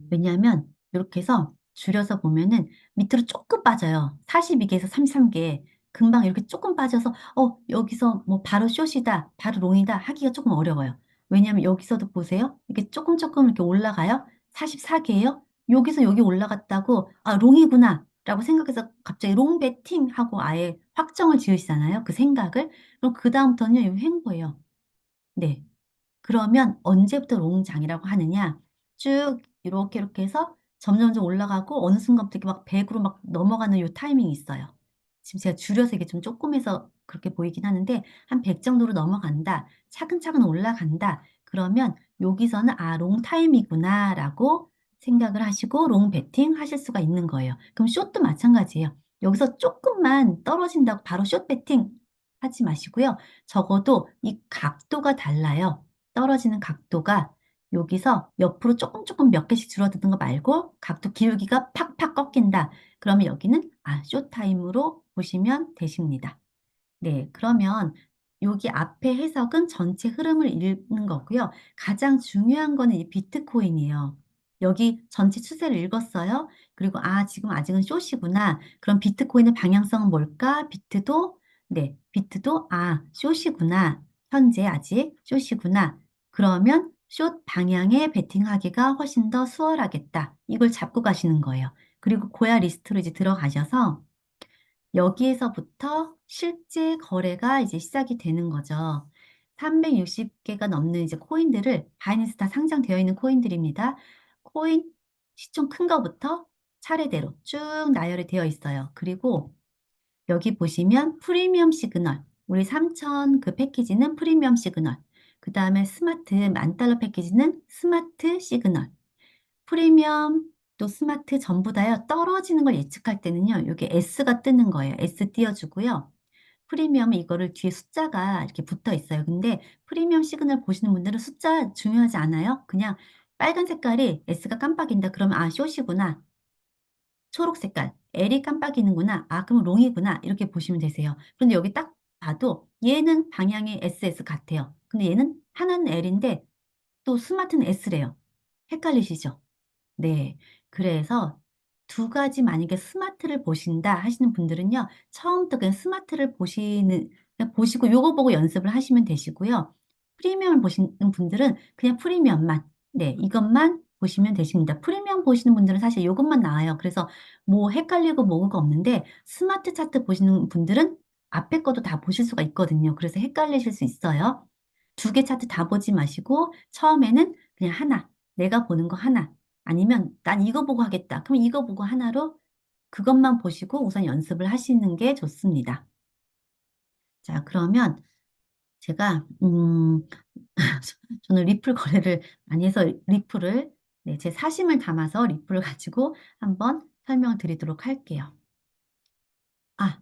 왜냐하면 이렇게 해서 줄여서 보면은 밑으로 조금 빠져요. 42개에서 33개. 금방 이렇게 조금 빠져서 여기서 뭐 바로 숏이다, 바로 롱이다 하기가 조금 어려워요. 왜냐하면 여기서도 보세요. 이렇게 조금 조금 이렇게 올라가요. 44개예요. 여기서 여기 올라갔다고 롱이구나 라고 생각해서 갑자기 롱 베팅 하고 아예 확정을 지으시잖아요. 그 생각을. 그럼 그 다음부터는 이거 횡보예요. 네. 그러면 언제부터 롱장이라고 하느냐? 쭉 이렇게 해서 점점점 올라가고 어느 순간부터 이렇게 막 100으로 막 넘어가는 요 타이밍이 있어요. 지금 제가 줄여서 이게 좀 조금해서 그렇게 보이긴 하는데 한 100 정도로 넘어간다. 차근차근 올라간다. 그러면 여기서는 롱 타임이구나 라고 생각을 하시고 롱 베팅 하실 수가 있는 거예요. 그럼 숏도 마찬가지예요. 여기서 조금만 떨어진다고 바로 숏 베팅 하지 마시고요. 적어도 이 각도가 달라요. 떨어지는 각도가 여기서 옆으로 조금 조금 몇 개씩 줄어드는 거 말고 각도 기울기가 팍팍 꺾인다. 그러면 여기는 쇼타임으로 보시면 되십니다. 네, 그러면 여기 앞에 해석은 전체 흐름을 읽는 거고요. 가장 중요한 거는 이 비트코인이에요. 여기 전체 추세를 읽었어요. 그리고 지금 아직은 숏이구나. 그럼 비트코인의 방향성은 뭘까? 비트도 숏이구나. 현재 아직 숏이구나. 그러면 숏 방향에 베팅하기가 훨씬 더 수월하겠다. 이걸 잡고 가시는 거예요. 그리고 고야 리스트로 이제 들어가셔서 여기에서부터 실제 거래가 이제 시작이 되는 거죠. 360개가 넘는 이제 코인들을 바이낸스 다 상장되어 있는 코인들입니다. 코인 시총 큰 거부터 차례대로 쭉 나열이 되어 있어요. 그리고 여기 보시면 프리미엄 시그널, 우리 3,000 그 패키지는 프리미엄 시그널, 그 다음에 스마트 10,000달러 패키지는 스마트 시그널, 프리미엄 또 스마트 전부 다요. 떨어지는 걸 예측할 때는요. 여기 S가 뜨는 거예요. S 띄워주고요. 프리미엄은 이거를 뒤에 숫자가 이렇게 붙어 있어요. 근데 프리미엄 시그널 보시는 분들은 숫자 중요하지 않아요. 그냥 빨간 색깔이 S가 깜빡인다. 그러면 숏이구나. 초록 색깔 L이 깜빡이는구나. 그럼 롱이구나. 이렇게 보시면 되세요. 그런데 여기 딱 봐도 얘는 방향이 SS 같아요. 근데 얘는 하나는 L인데 또 스마트는 S래요. 헷갈리시죠? 네. 그래서 두 가지 만약에 스마트를 보신다 하시는 분들은요. 처음부터 그냥 스마트를 그냥 보시고 요거 보고 연습을 하시면 되시고요. 프리미엄을 보시는 분들은 그냥 프리미엄만, 네, 이것만 보시면 되십니다. 프리미엄 보시는 분들은 사실 요것만 나와요. 그래서 뭐 헷갈리고 뭐가 없는데 스마트 차트 보시는 분들은 앞에 것도 다 보실 수가 있거든요. 그래서 헷갈리실 수 있어요. 두 개 차트 다 보지 마시고 처음에는 그냥 하나, 내가 보는 거 하나, 아니면 난 이거 보고 하겠다. 그럼 이거 보고 하나로 그것만 보시고 우선 연습을 하시는 게 좋습니다. 자, 그러면 제가 저는 리플 거래를 많이 해서 리플을 네, 제 사심을 담아서 리플을 가지고 한번 설명드리도록 할게요.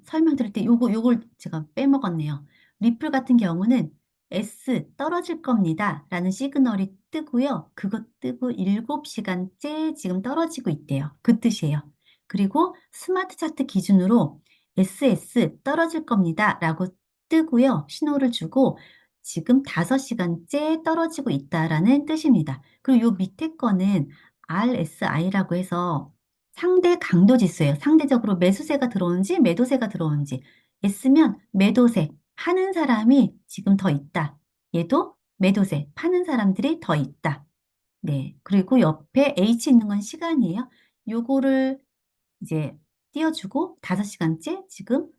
설명드릴 때 요걸 제가 빼먹었네요. 리플 같은 경우는 S 떨어질 겁니다. 라는 시그널이 뜨고요. 그거 뜨고 7시간째 지금 떨어지고 있대요. 그 뜻이에요. 그리고 스마트 차트 기준으로 SS 떨어질 겁니다. 라고 뜨고요. 신호를 주고 지금 5시간째 떨어지고 있다라는 뜻입니다. 그리고 요 밑에 거는 RSI라고 해서 상대 강도 지수예요. 상대적으로 매수세가 들어오는지 매도세가 들어오는지. S면 매도세, 파는 사람이 지금 더 있다. 얘도 매도세, 파는 사람들이 더 있다. 네. 그리고 옆에 H 있는 건 시간이에요. 요거를 이제 띄워주고 5시간째 지금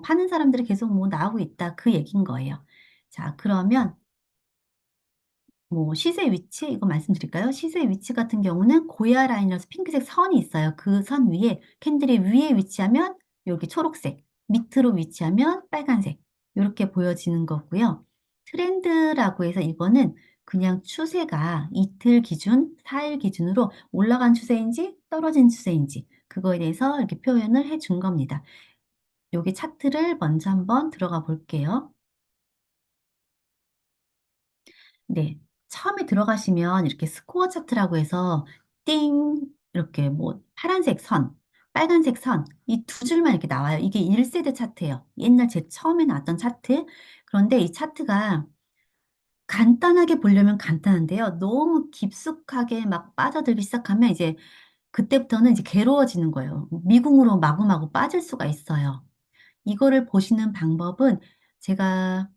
파는 사람들이 계속 뭐 나오고 있다. 그 얘기인 거예요. 자, 그러면 뭐 시세 위치 이거 말씀드릴까요? 시세 위치 같은 경우는 고야 라인이라서 핑크색 선이 있어요. 그 선 위에 캔들이 위에 위치하면 여기 초록색, 밑으로 위치하면 빨간색 이렇게 보여지는 거고요. 트렌드라고 해서 이거는 그냥 추세가 이틀 기준, 4일 기준으로 올라간 추세인지 떨어진 추세인지 그거에 대해서 이렇게 표현을 해 준 겁니다. 여기 차트를 먼저 한번 들어가 볼게요. 네. 처음에 들어가시면 이렇게 스코어 차트라고 해서 띵 이렇게 뭐 파란색 선, 빨간색 선 이 두 줄만 이렇게 나와요. 이게 1세대 차트예요. 옛날 제 처음에 나왔던 차트. 그런데 이 차트가 간단하게 보려면 간단한데요. 너무 깊숙하게 막 빠져들기 시작하면 이제 그때부터는 이제 괴로워지는 거예요. 미궁으로 마구마구 빠질 수가 있어요. 이거를 보시는 방법은 제가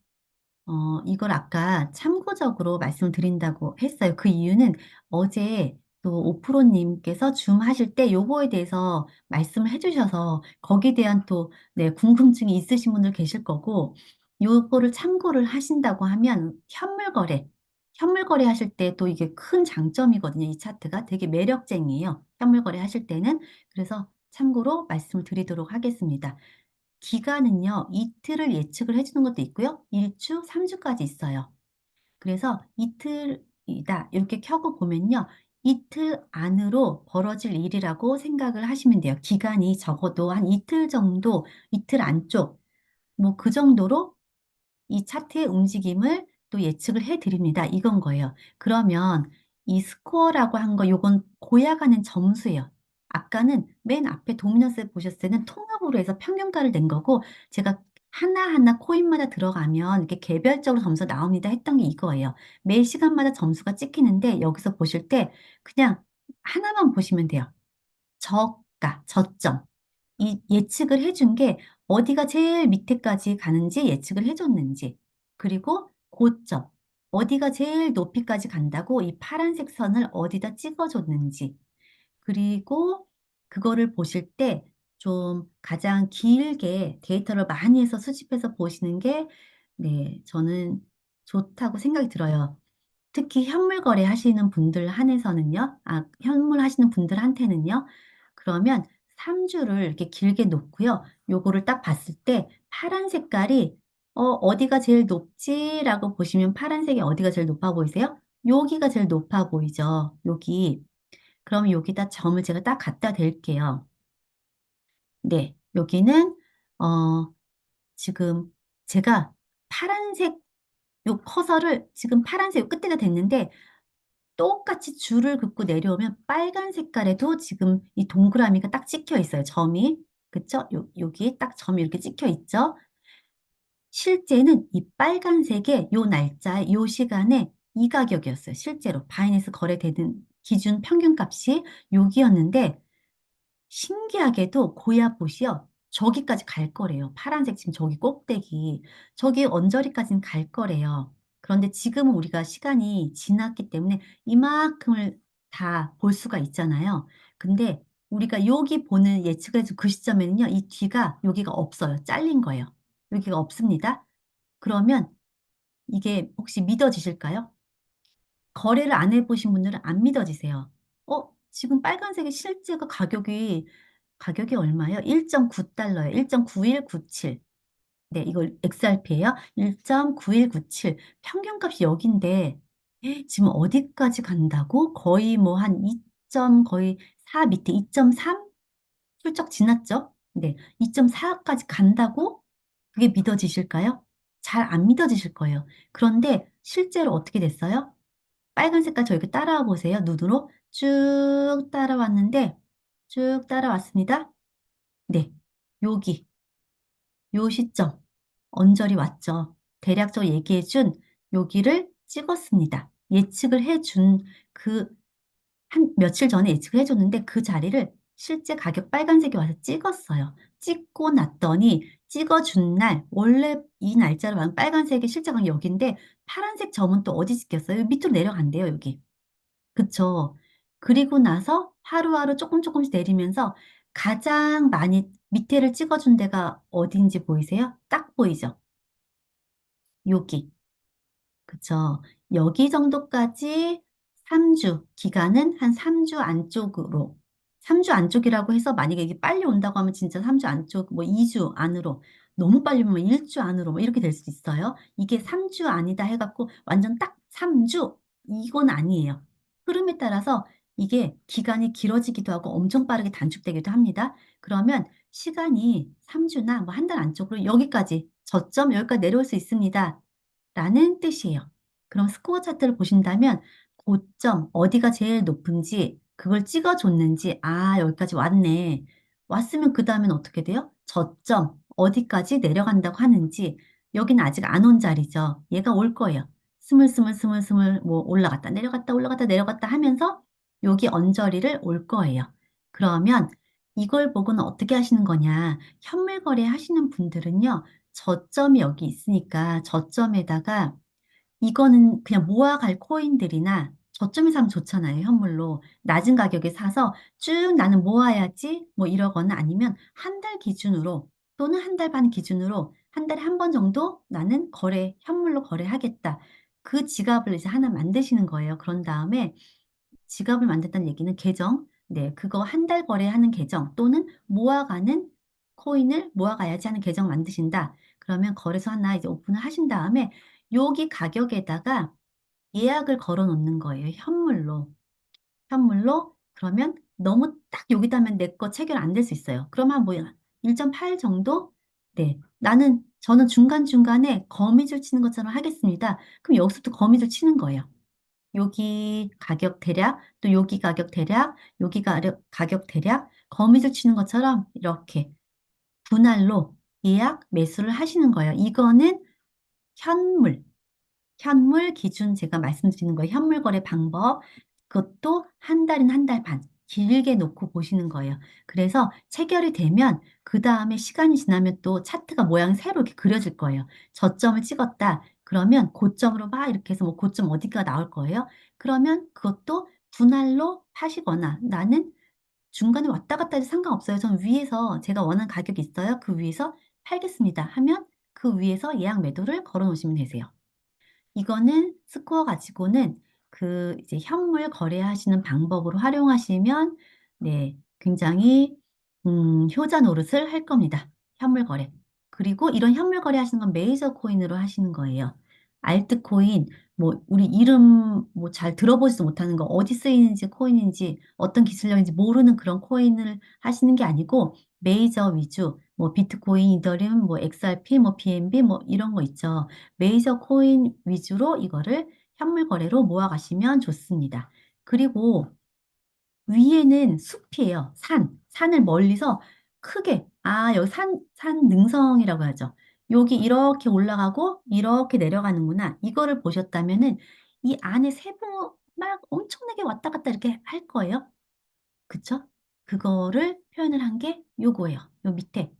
이걸 아까 참고적으로 말씀을 드린다고 했어요. 그 이유는 어제 또 오프로님께서 줌 하실 때 요거에 대해서 말씀을 해주셔서 거기에 대한 또 네, 궁금증이 있으신 분들 계실 거고 요거를 참고를 하신다고 하면 현물 거래 하실 때 또 이게 큰 장점이거든요. 이 차트가 되게 매력쟁이에요. 현물 거래 하실 때는. 그래서 참고로 말씀을 드리도록 하겠습니다. 기간은요, 이틀을 예측을 해주는 것도 있고요. 1주, 3주까지 있어요. 그래서 이틀이다. 이렇게 켜고 보면요. 이틀 안으로 벌어질 일이라고 생각을 하시면 돼요. 기간이 적어도 한 이틀 정도, 이틀 안쪽, 뭐 그 정도로 이 차트의 움직임을 또 예측을 해 드립니다. 이건 거예요. 그러면 이 스코어라고 한 거, 요건 고야가는 점수예요. 아까는 맨 앞에 도미넌스 보셨을 때는 통합으로 해서 평균가를 낸 거고, 제가 하나하나 코인마다 들어가면 이렇게 개별적으로 점수 나옵니다 했던 게 이거예요. 매 시간마다 점수가 찍히는데 여기서 보실 때 그냥 하나만 보시면 돼요. 저가, 저점. 이 예측을 해준 게 어디가 제일 밑에까지 가는지 예측을 해줬는지, 그리고 고점, 어디가 제일 높이까지 간다고 이 파란색 선을 어디다 찍어줬는지, 그리고 그거를 보실 때 좀 가장 길게 데이터를 많이 해서 수집해서 보시는 게, 네, 저는 좋다고 생각이 들어요. 특히 현물 거래 하시는 분들 한해서는요, 현물 하시는 분들한테는요, 그러면 3주를 이렇게 길게 놓고요. 요거를 딱 봤을 때 파란 색깔이 어디가 제일 높지라고 보시면 파란색이 어디가 제일 높아 보이세요? 여기가 제일 높아 보이죠. 여기. 그럼 여기다 점을 제가 딱 갖다 댈게요. 네, 여기는 지금 제가 파란색 요 커서를 지금 파란색 요 끝에다 댔는데 똑같이 줄을 긋고 내려오면 빨간 색깔에도 지금 이 동그라미가 딱 찍혀 있어요. 점이. 그쵸? 여기 딱 점이 이렇게 찍혀 있죠? 실제는 이 빨간색의 요 날짜에 요 시간에 이 가격이었어요. 실제로 바이낸스 거래되는 기준 평균값이 여기였는데 신기하게도 고야봇이요. 저기까지 갈 거래요. 파란색 지금 저기 꼭대기. 저기 언저리까지는 갈 거래요. 그런데 지금은 우리가 시간이 지났기 때문에 이만큼을 다 볼 수가 있잖아요. 근데 우리가 여기 보는 예측을 해서 그 시점에는요. 이 뒤가 여기가 없어요. 잘린 거예요. 여기가 없습니다. 그러면 이게 혹시 믿어지실까요? 거래를 안 해보신 분들은 안 믿어지세요. 지금 빨간색의 실제가 가격이 얼마예요? 1.9달러예요. 1.9197. 네, 이걸 XRP예요. 1.9197. 평균값이 여긴데 지금 어디까지 간다고? 거의 뭐 한 2점 거의 4 밑에 2.3? 훌쩍 지났죠? 네, 2.4까지 간다고? 그게 믿어지실까요? 잘 안 믿어지실 거예요. 그런데 실제로 어떻게 됐어요? 빨간 색깔 저 이렇게 따라와 보세요. 눈으로 쭉 따라왔는데 쭉 따라왔습니다. 네. 여기 요 시점 언저리 왔죠. 대략적으로 얘기해준 여기를 찍었습니다. 예측을 해준 그 한 며칠 전에 예측을 해줬는데 그 자리를 실제 가격 빨간색이 와서 찍었어요. 찍고 났더니 찍어준 날 원래 이 날짜로 만 빨간색이 실제 가격 여기인데 파란색 점은 또 어디 찍혔어요? 밑으로 내려간대요, 여기. 그쵸. 그리고 나서 하루하루 조금씩 내리면서 가장 많이 밑에를 찍어준 데가 어딘지 보이세요? 딱 보이죠? 여기. 그쵸. 여기 정도까지 3주, 기간은 한 3주 안쪽으로. 3주 안쪽이라고 해서 만약에 이게 빨리 온다고 하면 진짜 3주 안쪽, 뭐 2주 안으로. 너무 빨리 오면 1주 안으로 뭐 이렇게 될 수도 있어요. 이게 3주 아니다 해갖고 완전 딱 3주? 이건 아니에요. 흐름에 따라서 이게 기간이 길어지기도 하고 엄청 빠르게 단축되기도 합니다. 그러면 시간이 3주나 뭐 한 달 안쪽으로 여기까지, 저점 여기까지 내려올 수 있습니다. 라는 뜻이에요. 그럼 스코어 차트를 보신다면 고점 어디가 제일 높은지 그걸 찍어줬는지 아 여기까지 왔네. 왔으면 그 다음엔 어떻게 돼요? 저점 어디까지 내려간다고 하는지 여기는 아직 안 온 자리죠. 얘가 올 거예요. 스물스물 뭐 올라갔다 내려갔다 올라갔다 내려갔다 하면서 여기 언저리를 올 거예요. 그러면 이걸 보고는 어떻게 하시는 거냐? 현물 거래 하시는 분들은요. 저점이 여기 있으니까 저점에다가 이거는 그냥 모아갈 코인들이나 저점에 사면 좋잖아요, 현물로. 낮은 가격에 사서 쭉 나는 모아야지 뭐 이러거나 아니면 한 달 기준으로 또는 한 달 반 기준으로 한 달에 한 번 정도 나는 현물로 거래하겠다. 그 지갑을 이제 하나 만드시는 거예요. 그런 다음에 지갑을 만든다는 얘기는 계정, 네, 그거 한 달 거래하는 계정 또는 모아가는 코인을 모아가야지 하는 계정 만드신다. 그러면 거래소 하나 이제 오픈을 하신 다음에 여기 가격에다가 예약을 걸어 놓는 거예요. 현물로. 현물로. 그러면 너무 딱 여기다 하면 내 거 체결 안 될 수 있어요. 그러면 뭐 1.8 정도? 네. 저는 중간중간에 거미줄 치는 것처럼 하겠습니다. 그럼 여기서부터 거미줄 치는 거예요. 여기 가격 대략, 또 여기 가격 대략, 여기 가격 대략, 거미줄 치는 것처럼 이렇게 분할로 예약 매수를 하시는 거예요. 이거는 현물, 현물 기준 제가 말씀드리는 거예요. 현물 거래 방법. 그것도 한 달이나 한 달 반. 길게 놓고 보시는 거예요. 그래서 체결이 되면 그 다음에 시간이 지나면 또 차트가 모양이 새로 이렇게 그려질 거예요. 저점을 찍었다. 그러면 고점으로 막 이렇게 해서 뭐 고점 어디가 나올 거예요. 그러면 그것도 분할로 파시거나 나는 중간에 왔다 갔다 해도 상관없어요. 전 위에서 제가 원하는 가격이 있어요. 그 위에서 팔겠습니다. 하면 그 위에서 예약 매도를 걸어 놓으시면 되세요. 이거는 스코어 가지고는 그 이제 현물 거래하시는 방법으로 활용하시면 네, 굉장히 효자 노릇을 할 겁니다. 현물 거래. 그리고 이런 현물 거래 하시는 건 메이저 코인으로 하시는 거예요. 알트코인, 뭐 우리 이름 뭐 잘 들어보지도 못하는 거 어디 쓰이는지 코인인지 어떤 기술력인지 모르는 그런 코인을 하시는 게 아니고 메이저 위주, 뭐 비트코인, 이더리움, 뭐 XRP, 뭐 BNB 뭐 이런 거 있죠. 메이저 코인 위주로 이거를 현물 거래로 모아가시면 좋습니다. 그리고 위에는 숲이에요. 산을 멀리서 크게, 아, 여기 산 능성이라고 하죠. 여기 이렇게 올라가고 이렇게 내려가는구나. 이거를 보셨다면은 이 안에 세부 막 엄청나게 왔다 갔다 이렇게 할 거예요. 그쵸? 그거를 표현을 한 게 요거예요. 요 밑에.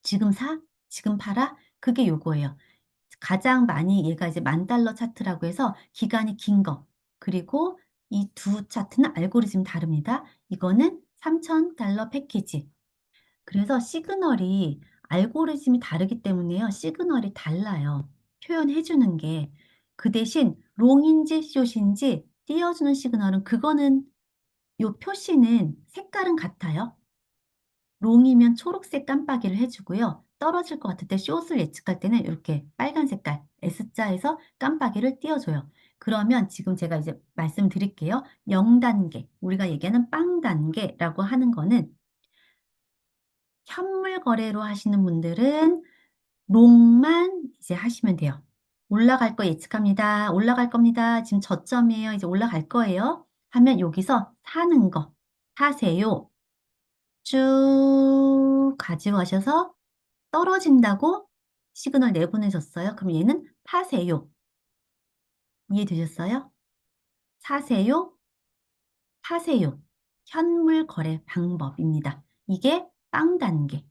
지금 사, 지금 팔아, 그게 요거예요. 가장 많이 얘가 이제 10,000달러 차트라고 해서 기간이 긴 거. 그리고 이 두 차트는 알고리즘 다릅니다. 이거는 3,000달러 패키지. 그래서 시그널이 알고리즘이 다르기 때문에요. 시그널이 달라요. 표현해 주는 게. 그 대신 롱인지 숏인지 띄워주는 시그널은 그거는 요 표시는 색깔은 같아요. 롱이면 초록색 깜빡이를 해주고요. 떨어질 것 같을 때 숏을 예측할 때는 이렇게 빨간 색깔 S자에서 깜빡이를 띄워줘요. 그러면 지금 제가 이제 말씀드릴게요. 0단계, 우리가 얘기하는 빵 단계라고 하는 거는 현물 거래로 하시는 분들은 롱만 이제 하시면 돼요. 올라갈 거 예측합니다. 올라갈 겁니다. 지금 저점이에요. 이제 올라갈 거예요. 하면 여기서 사는 거 사세요. 쭉 가지고 가셔서 떨어진다고 시그널 내보내셨어요. 그럼 얘는 파세요. 이해되셨어요? 사세요, 파세요. 현물 거래 방법입니다. 이게 빵 단계.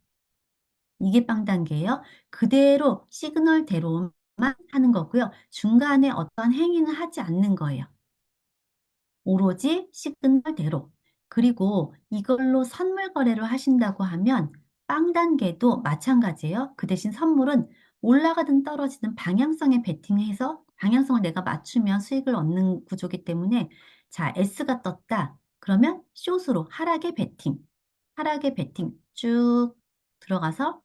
이게 빵 단계예요. 그대로 시그널대로만 하는 거고요. 중간에 어떤 행위는 하지 않는 거예요. 오로지 시그널대로. 그리고 이걸로 선물 거래를 하신다고 하면 빵 단계도 마찬가지예요. 그 대신 선물은 올라가든 떨어지든 방향성에 베팅해서 방향성을 내가 맞추면 수익을 얻는 구조기 때문에 자, S가 떴다. 그러면 숏으로 하락의 베팅. 하락의 베팅 쭉 들어가서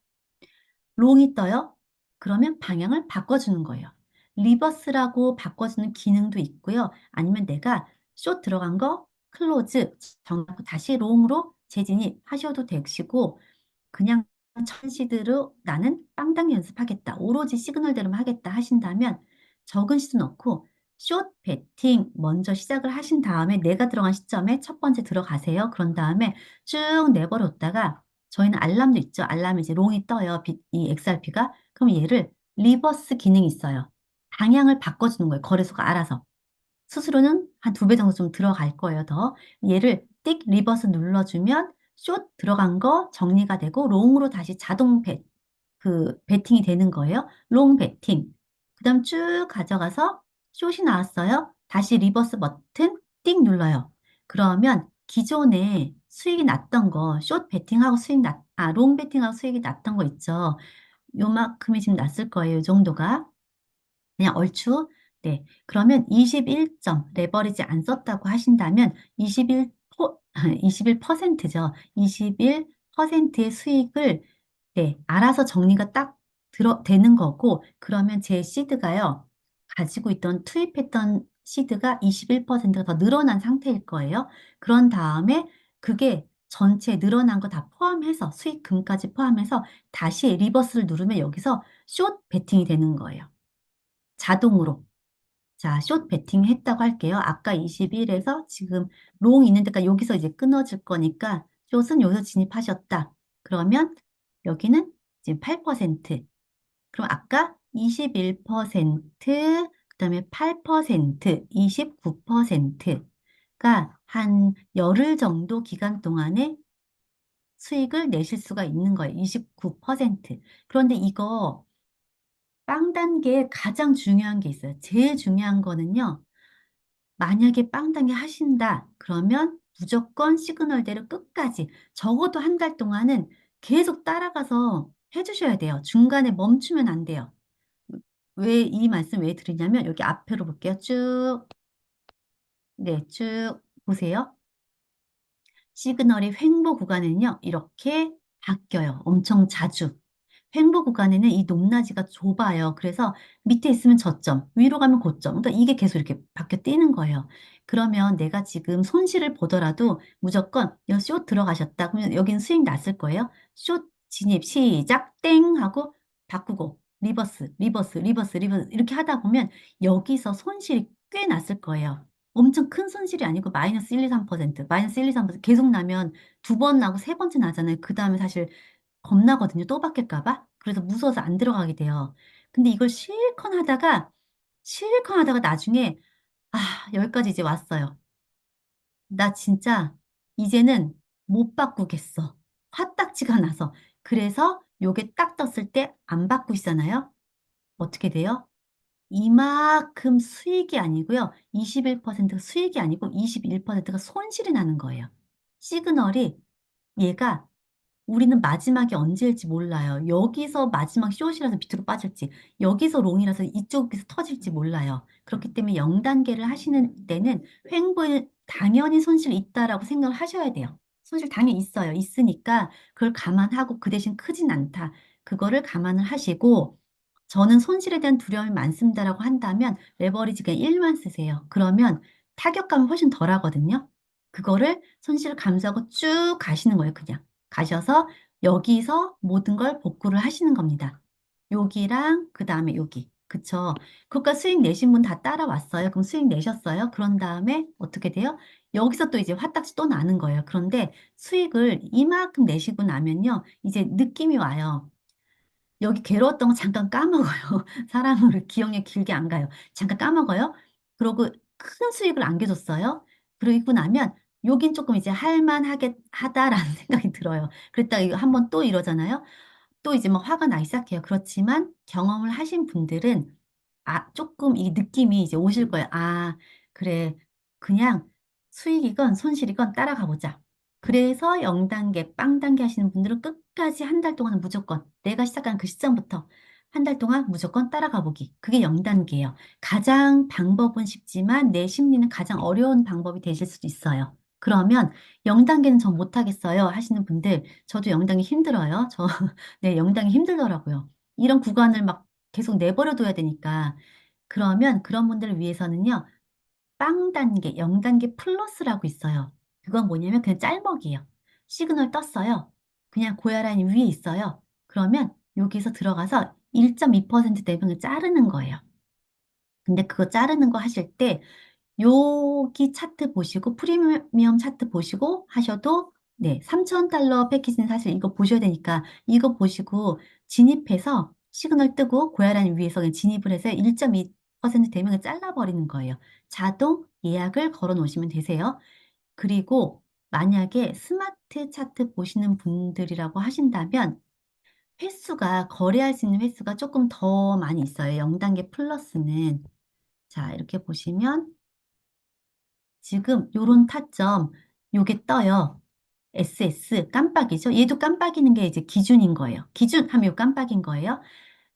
롱이 떠요. 그러면 방향을 바꿔주는 거예요. 리버스라고 바꿔주는 기능도 있고요. 아니면 내가 숏 들어간 거 클로즈 정하고 다시 롱으로 재진입하셔도 되시고 그냥 천시드로 나는 빵당 연습하겠다. 오로지 시그널대로만 하겠다 하신다면 적은 시도 넣고 숏 베팅 먼저 시작을 하신 다음에 내가 들어간 시점에 첫 번째 들어가세요. 그런 다음에 쭉 내버렸다가 저희는 알람도 있죠. 알람이 이제 롱이 떠요. 이 XRP가. 그럼 얘를 리버스 기능이 있어요. 방향을 바꿔주는 거예요. 거래소가 알아서. 수수료는 한 2배 정도 좀 들어갈 거예요, 더. 얘를 띡 리버스 눌러주면 숏 들어간 거 정리가 되고 롱으로 다시 자동 베팅이 되는 거예요. 롱 베팅. 그 다음 쭉 가져가서 숏이 나왔어요. 다시 리버스 버튼 띡 눌러요. 그러면 기존에 수익이 났던 거, 숏 베팅하고 롱 베팅하고 수익이 났던 거 있죠. 요만큼이 지금 났을 거예요. 이 정도가. 그냥 얼추. 네. 그러면 21점 레버리지 안 썼다고 하신다면 21%죠. 21%의 수익을 네, 알아서 정리가 딱 되는 거고 그러면 제 시드가요. 가지고 있던 투입했던 시드가 21%가 더 늘어난 상태일 거예요. 그런 다음에 그게 전체 늘어난 거 다 포함해서 수익금까지 포함해서 다시 리버스를 누르면 여기서 숏 베팅이 되는 거예요. 자동으로. 자, 숏 베팅 했다고 할게요. 아까 21에서 지금 롱 있는 데까지 여기서 이제 끊어질 거니까 숏은 여기서 진입하셨다. 그러면 여기는 지금 8%. 그럼 아까 21%, 그다음에 8%, 29%가 한 열흘 정도 기간 동안에 수익을 내실 수가 있는 거예요. 29%. 그런데 이거 빵 단계에 가장 중요한 게 있어요. 제일 중요한 거는요. 만약에 빵 단계 하신다. 그러면 무조건 시그널대로 끝까지 적어도 한 달 동안은 계속 따라가서 해주셔야 돼요. 중간에 멈추면 안 돼요. 왜 이 말씀 왜 드리냐면 여기 앞으로 볼게요. 쭉, 네, 쭉 보세요. 시그널이 횡보 구간은요, 이렇게 바뀌어요. 엄청 자주. 횡보 구간에는 이 높낮이가 좁아요. 그래서 밑에 있으면 저점, 위로 가면 고점. 그러니까 이게 계속 이렇게 바뀌어 뛰는 거예요. 그러면 내가 지금 손실을 보더라도 무조건 여기 숏 들어가셨다. 그러면 여기는 수익 났을 거예요. 숏 진입 시작 땡 하고 바꾸고 리버스, 리버스, 리버스, 리버스 이렇게 하다 보면 여기서 손실이 꽤 났을 거예요. 엄청 큰 손실이 아니고 마이너스 1, 2, 3%, 마이너스 1, 2, 3% 계속 나면 2번 나고 3번째 나잖아요. 그 다음에 사실 겁나거든요. 또 바뀔까 봐. 그래서 무서워서 안 들어가게 돼요. 근데 이걸 실컷 하다가 나중에 아, 여기까지 이제 왔어요. 나 진짜 이제는 못 바꾸겠어. 화딱지가 나서. 그래서 요게 딱 떴을 때 안 바꾸시잖아요. 어떻게 돼요? 이만큼 수익이 아니고요. 21%가 수익이 아니고 21%가 손실이 나는 거예요. 시그널이 얘가 우리는 마지막이 언제일지 몰라요. 여기서 마지막 숏이라서 밑으로 빠질지, 여기서 롱이라서 이쪽에서 터질지 몰라요. 그렇기 때문에 0단계를 하시는 때는 횡보에 당연히 손실이 있다라고 생각을 하셔야 돼요. 손실 당연히 있어요. 있으니까 그걸 감안하고 그 대신 크진 않다. 그거를 감안을 하시고 저는 손실에 대한 두려움이 많습니다라고 한다면 레버리지 그냥 1만 쓰세요. 그러면 타격감이 훨씬 덜 하거든요. 그거를 손실을 감수하고 쭉 가시는 거예요, 그냥. 가셔서 여기서 모든 걸 복구를 하시는 겁니다. 여기랑 그 다음에 여기. 그쵸? 그러니까 수익 내신 분 다 따라왔어요. 그럼 수익 내셨어요. 그런 다음에 어떻게 돼요? 여기서 또 이제 화딱지 또 나는 거예요. 그런데 수익을 이만큼 내시고 나면요. 이제 느낌이 와요. 여기 괴로웠던 거 잠깐 까먹어요. 사람으로 기억력 길게 안 가요. 잠깐 까먹어요. 그러고 큰 수익을 안겨줬어요. 그러고 나면 여긴 조금 이제 하다라는 생각이 들어요. 그랬다가 이거 한번 또 이러잖아요. 또 이제 막 화가 나기 시작해요. 그렇지만 경험을 하신 분들은 조금 이 느낌이 이제 오실 거예요. 그래. 그냥 수익이건 손실이건 따라가 보자. 그래서 0단계, 빵단계 하시는 분들은 끝까지 한 달 동안은 무조건 내가 시작한 그 시점부터 한 달 동안 무조건 따라가 보기. 그게 0단계예요. 가장 방법은 쉽지만 내 심리는 가장 어려운 방법이 되실 수도 있어요. 그러면 0단계는 전 못하겠어요 하시는 분들, 저도 0단계 힘들어요. 네, 0단계 힘들더라고요. 이런 구간을 막 계속 내버려 둬야 되니까. 그러면 그런 분들을 위해서는요, 빵 단계, 0단계 플러스라고 있어요. 그건 뭐냐면 그냥 짤먹이에요. 시그널 떴어요. 그냥 고야라인 위에 있어요. 그러면 여기서 들어가서 1.2% 내면을 자르는 거예요. 근데 그거 자르는 거 하실 때 여기 차트 보시고 프리미엄 차트 보시고 하셔도 네, 3,000달러 패키지는 사실 이거 보셔야 되니까 이거 보시고 진입해서 시그널 뜨고 고야라인 위에서 그냥 진입을 해서 1.2% 되면 잘라버리는 거예요. 자동 예약을 걸어 놓으시면 되세요. 그리고 만약에 스마트 차트 보시는 분들이라고 하신다면 횟수가 거래할 수 있는 횟수가 조금 더 많이 있어요. 0단계 플러스는. 자, 이렇게 보시면 지금 요런 타점 요게 떠요. SS 깜빡이죠. 얘도 깜빡이는 게 이제 기준인 거예요. 기준 하면 요 깜빡인 거예요.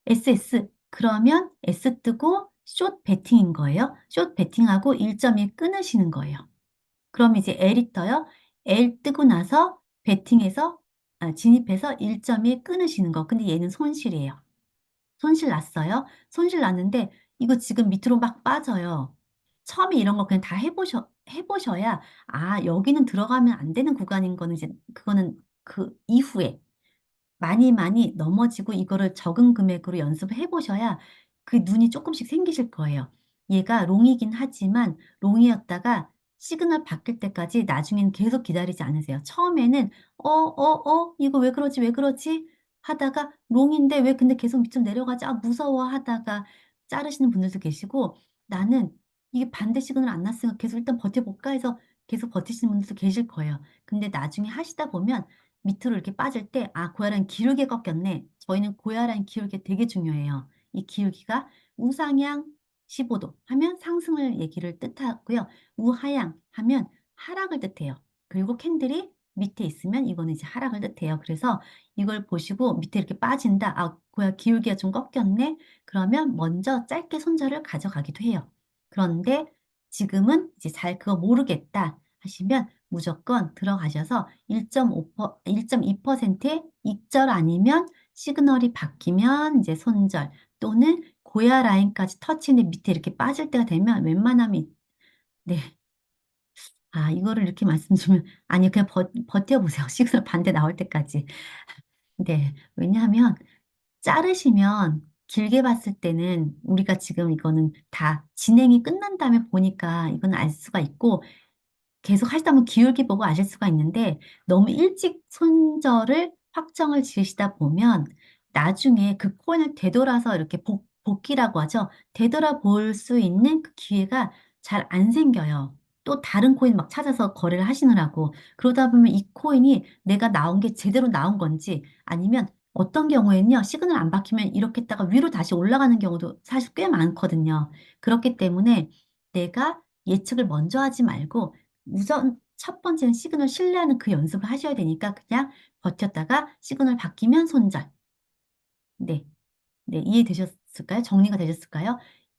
SS 그러면 S 뜨고 숏 베팅인 거예요. 숏 베팅하고 1.1 끊으시는 거예요. 그럼 이제 L이 떠요. L 뜨고 나서 베팅해서 진입해서 1.1 끊으시는 거. 근데 얘는 손실이에요. 손실 났어요. 손실 났는데 이거 지금 밑으로 막 빠져요. 처음에 이런 거 그냥 다 해보셔야, 여기는 들어가면 안 되는 구간인 거는 이제, 그거는 그 이후에 많이 많이 넘어지고 이거를 적은 금액으로 연습을 해보셔야 그 눈이 조금씩 생기실 거예요. 얘가 롱이긴 하지만 롱이었다가 시그널 바뀔 때까지 나중에는 계속 기다리지 않으세요. 처음에는 이거 왜 그러지 왜 그러지 하다가 롱인데 왜 근데 계속 밑으로 내려가지 무서워 하다가 자르시는 분들도 계시고 나는 이게 반대 시그널 안 났으니까 계속 일단 버텨볼까 해서 계속 버티시는 분들도 계실 거예요. 근데 나중에 하시다 보면 밑으로 이렇게 빠질 때, 고야라인 기울게 꺾였네. 저희는 고야라인 기울기 되게 중요해요. 이 기울기가 우상향 15도 하면 상승을 얘기를 뜻하고요. 우하향 하면 하락을 뜻해요. 그리고 캔들이 밑에 있으면 이거는 이제 하락을 뜻해요. 그래서 이걸 보시고 밑에 이렇게 빠진다. 고야 기울기가 좀 꺾였네. 그러면 먼저 짧게 손절을 가져가기도 해요. 그런데 지금은 이제 잘 그거 모르겠다 하시면 무조건 들어가셔서 1.2%의 익절 아니면 시그널이 바뀌면 이제 손절 또는 고야 라인까지 터치인데 밑에 이렇게 빠질 때가 되면 웬만하면 네. 이거를 이렇게 말씀 주면 아니 그냥 버텨보세요. 시그널 반대 나올 때까지. 네. 왜냐하면 자르시면 길게 봤을 때는 우리가 지금 이거는 다 진행이 끝난 다음에 보니까 이건 알 수가 있고 계속 하시다 보면 기울기 보고 아실 수가 있는데 너무 일찍 손절을 확정을 지으시다 보면 나중에 그 코인을 되돌아서 이렇게 복귀라고 하죠. 되돌아볼 수 있는 그 기회가 잘 안 생겨요. 또 다른 코인 막 찾아서 거래를 하시느라고. 그러다 보면 이 코인이 내가 나온 게 제대로 나온 건지 아니면 어떤 경우에는요, 시그널 안 박히면 이렇게 했다가 위로 다시 올라가는 경우도 사실 꽤 많거든요. 그렇기 때문에 내가 예측을 먼저 하지 말고 우선 첫 번째는 시그널 신뢰하는 그 연습을 하셔야 되니까 그냥 버텼다가 시그널 바뀌면 손절. 네. 네, 이해되셨을까요? 정리가 되셨을까요?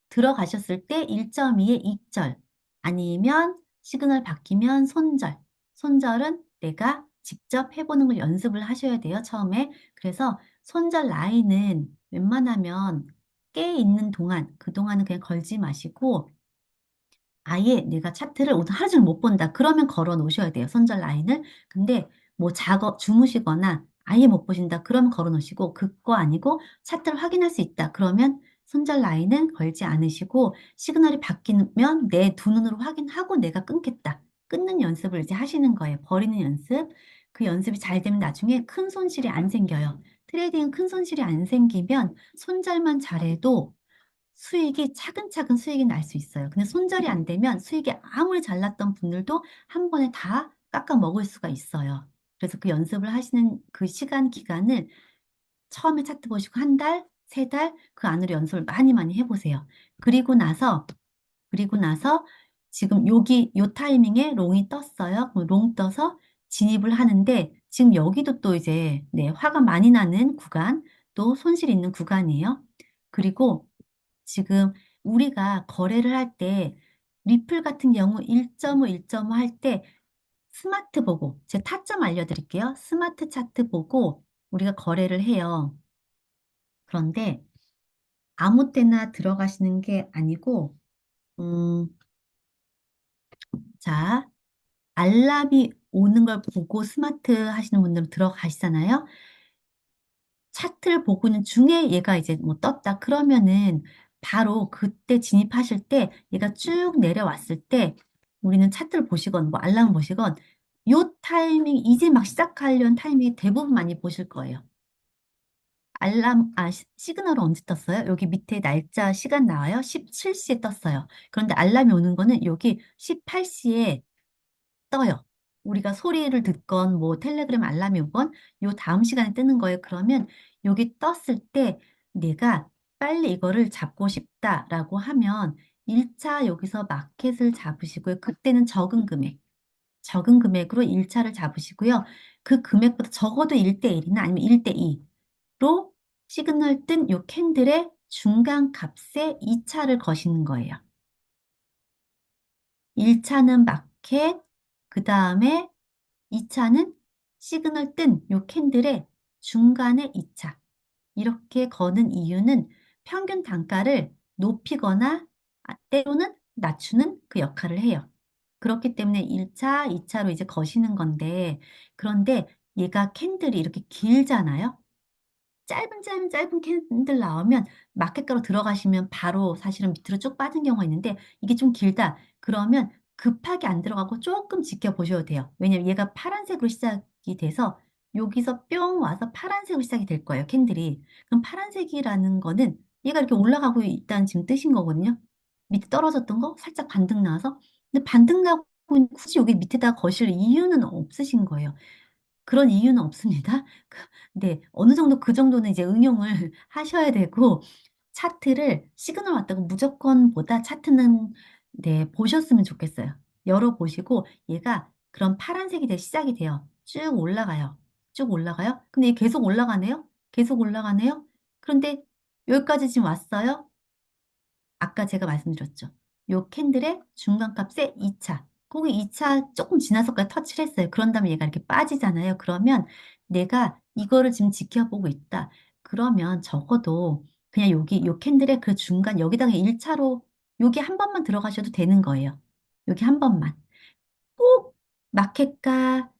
들어가셨을 때 1.2의 익절 아니면 시그널 바뀌면 손절. 손절은 내가 직접 해보는 걸 연습을 하셔야 돼요, 처음에. 그래서 손절 라인은 웬만하면 깨 있는 동안, 그동안은 그냥 걸지 마시고 아예 내가 차트를 오늘 하루 종일 못 본다. 그러면 걸어 놓으셔야 돼요. 손절 라인을. 근데 뭐 주무시거나 아예 못 보신다. 그러면 걸어 놓으시고, 그거 아니고 차트를 확인할 수 있다. 그러면 손절 라인은 걸지 않으시고, 시그널이 바뀌면 내 두 눈으로 확인하고 내가 끊겠다. 끊는 연습을 이제 하시는 거예요. 버리는 연습. 그 연습이 잘 되면 나중에 큰 손실이 안 생겨요. 트레이딩은 큰 손실이 안 생기면 손절만 잘해도 수익이 차근차근 수익이 날 수 있어요. 근데 손절이 안 되면 수익이 아무리 잘 났던 분들도 한 번에 다 깎아 먹을 수가 있어요. 그래서 그 연습을 하시는 그 시간 기간을 처음에 차트 보시고 한 달, 세 달 그 안으로 연습을 많이 많이 해보세요. 그리고 나서 그리고 나서 지금 여기 요 타이밍에 롱이 떴어요. 그럼 롱 떠서 진입을 하는데 지금 여기도 또 이제 네, 화가 많이 나는 구간, 또 손실 있는 구간이에요. 그리고 지금 우리가 거래를 할 때 리플 같은 경우 1.5, 1.5 할 때 스마트 보고 제 타점 알려드릴게요. 스마트 차트 보고 우리가 거래를 해요. 그런데 아무 때나 들어가시는 게 아니고 음, 자, 알람이 오는 걸 보고 스마트 하시는 분들은 들어가시잖아요. 차트를 보고 있는 중에 얘가 이제 뭐 떴다. 그러면은 바로 그때 진입하실 때 얘가 쭉 내려왔을 때 우리는 차트를 보시건 뭐 알람 보시건 요 타이밍 이제 막 시작하려는 타이밍에 대부분 많이 보실 거예요. 시그널은 언제 떴어요? 여기 밑에 날짜 시간 나와요. 17시에 떴어요. 그런데 알람이 오는 거는 여기 18시에 떠요. 우리가 소리를 듣건 뭐 텔레그램 알람이 오건 요 다음 시간에 뜨는 거예요. 그러면 여기 떴을 때 내가 빨리 이거를 잡고 싶다라고 하면 1차 여기서 마켓을 잡으시고요. 그때는 적은 금액으로 1차를 잡으시고요. 그 금액보다 적어도 1대1이나 아니면 1대2로 시그널 뜬 요 캔들의 중간 값에 2차를 거시는 거예요. 1차는 마켓, 그 다음에 2차는 시그널 뜬 요 캔들의 중간에 2차. 이렇게 거는 이유는 평균 단가를 높이거나 때로는 낮추는 그 역할을 해요. 그렇기 때문에 1차, 2차로 이제 거시는 건데, 그런데 얘가 캔들이 이렇게 길잖아요. 짧은 캔들 나오면 마켓가로 들어가시면 바로 사실은 밑으로 쭉 빠진 경우가 있는데 이게 좀 길다. 그러면 급하게 안 들어가고 조금 지켜보셔도 돼요. 왜냐면 얘가 파란색으로 시작이 돼서 여기서 뿅 와서 파란색으로 시작이 될 거예요. 캔들이. 그럼 파란색이라는 거는 얘가 이렇게 올라가고 있다는 지금 뜻인 거거든요. 밑에 떨어졌던 거 살짝 반등 나와서. 근데 반등 나고 굳이 여기 밑에다 거실 이유는 없으신 거예요. 그런 이유는 없습니다. 네, 어느 정도 그 정도는 이제 응용을 하셔야 되고 차트를 시그널 왔다고 무조건보다 차트는 네, 보셨으면 좋겠어요. 열어보시고 얘가 그런 파란색이 돼 시작이 돼요. 쭉 올라가요. 쭉 올라가요. 근데 이게 계속 올라가네요. 계속 올라가네요. 그런데 여기까지 지금 왔어요. 아까 제가 말씀드렸죠. 요 캔들의 중간값의 2차. 거기 2차 조금 지나서까지 터치를 했어요. 그런 다음에 얘가 이렇게 빠지잖아요. 그러면 내가 이거를 지금 지켜보고 있다. 그러면 적어도 그냥 여기 요 캔들의 그 중간 여기다가 1차로 여기 한 번만 들어가셔도 되는 거예요. 여기 한 번만. 꼭 마켓가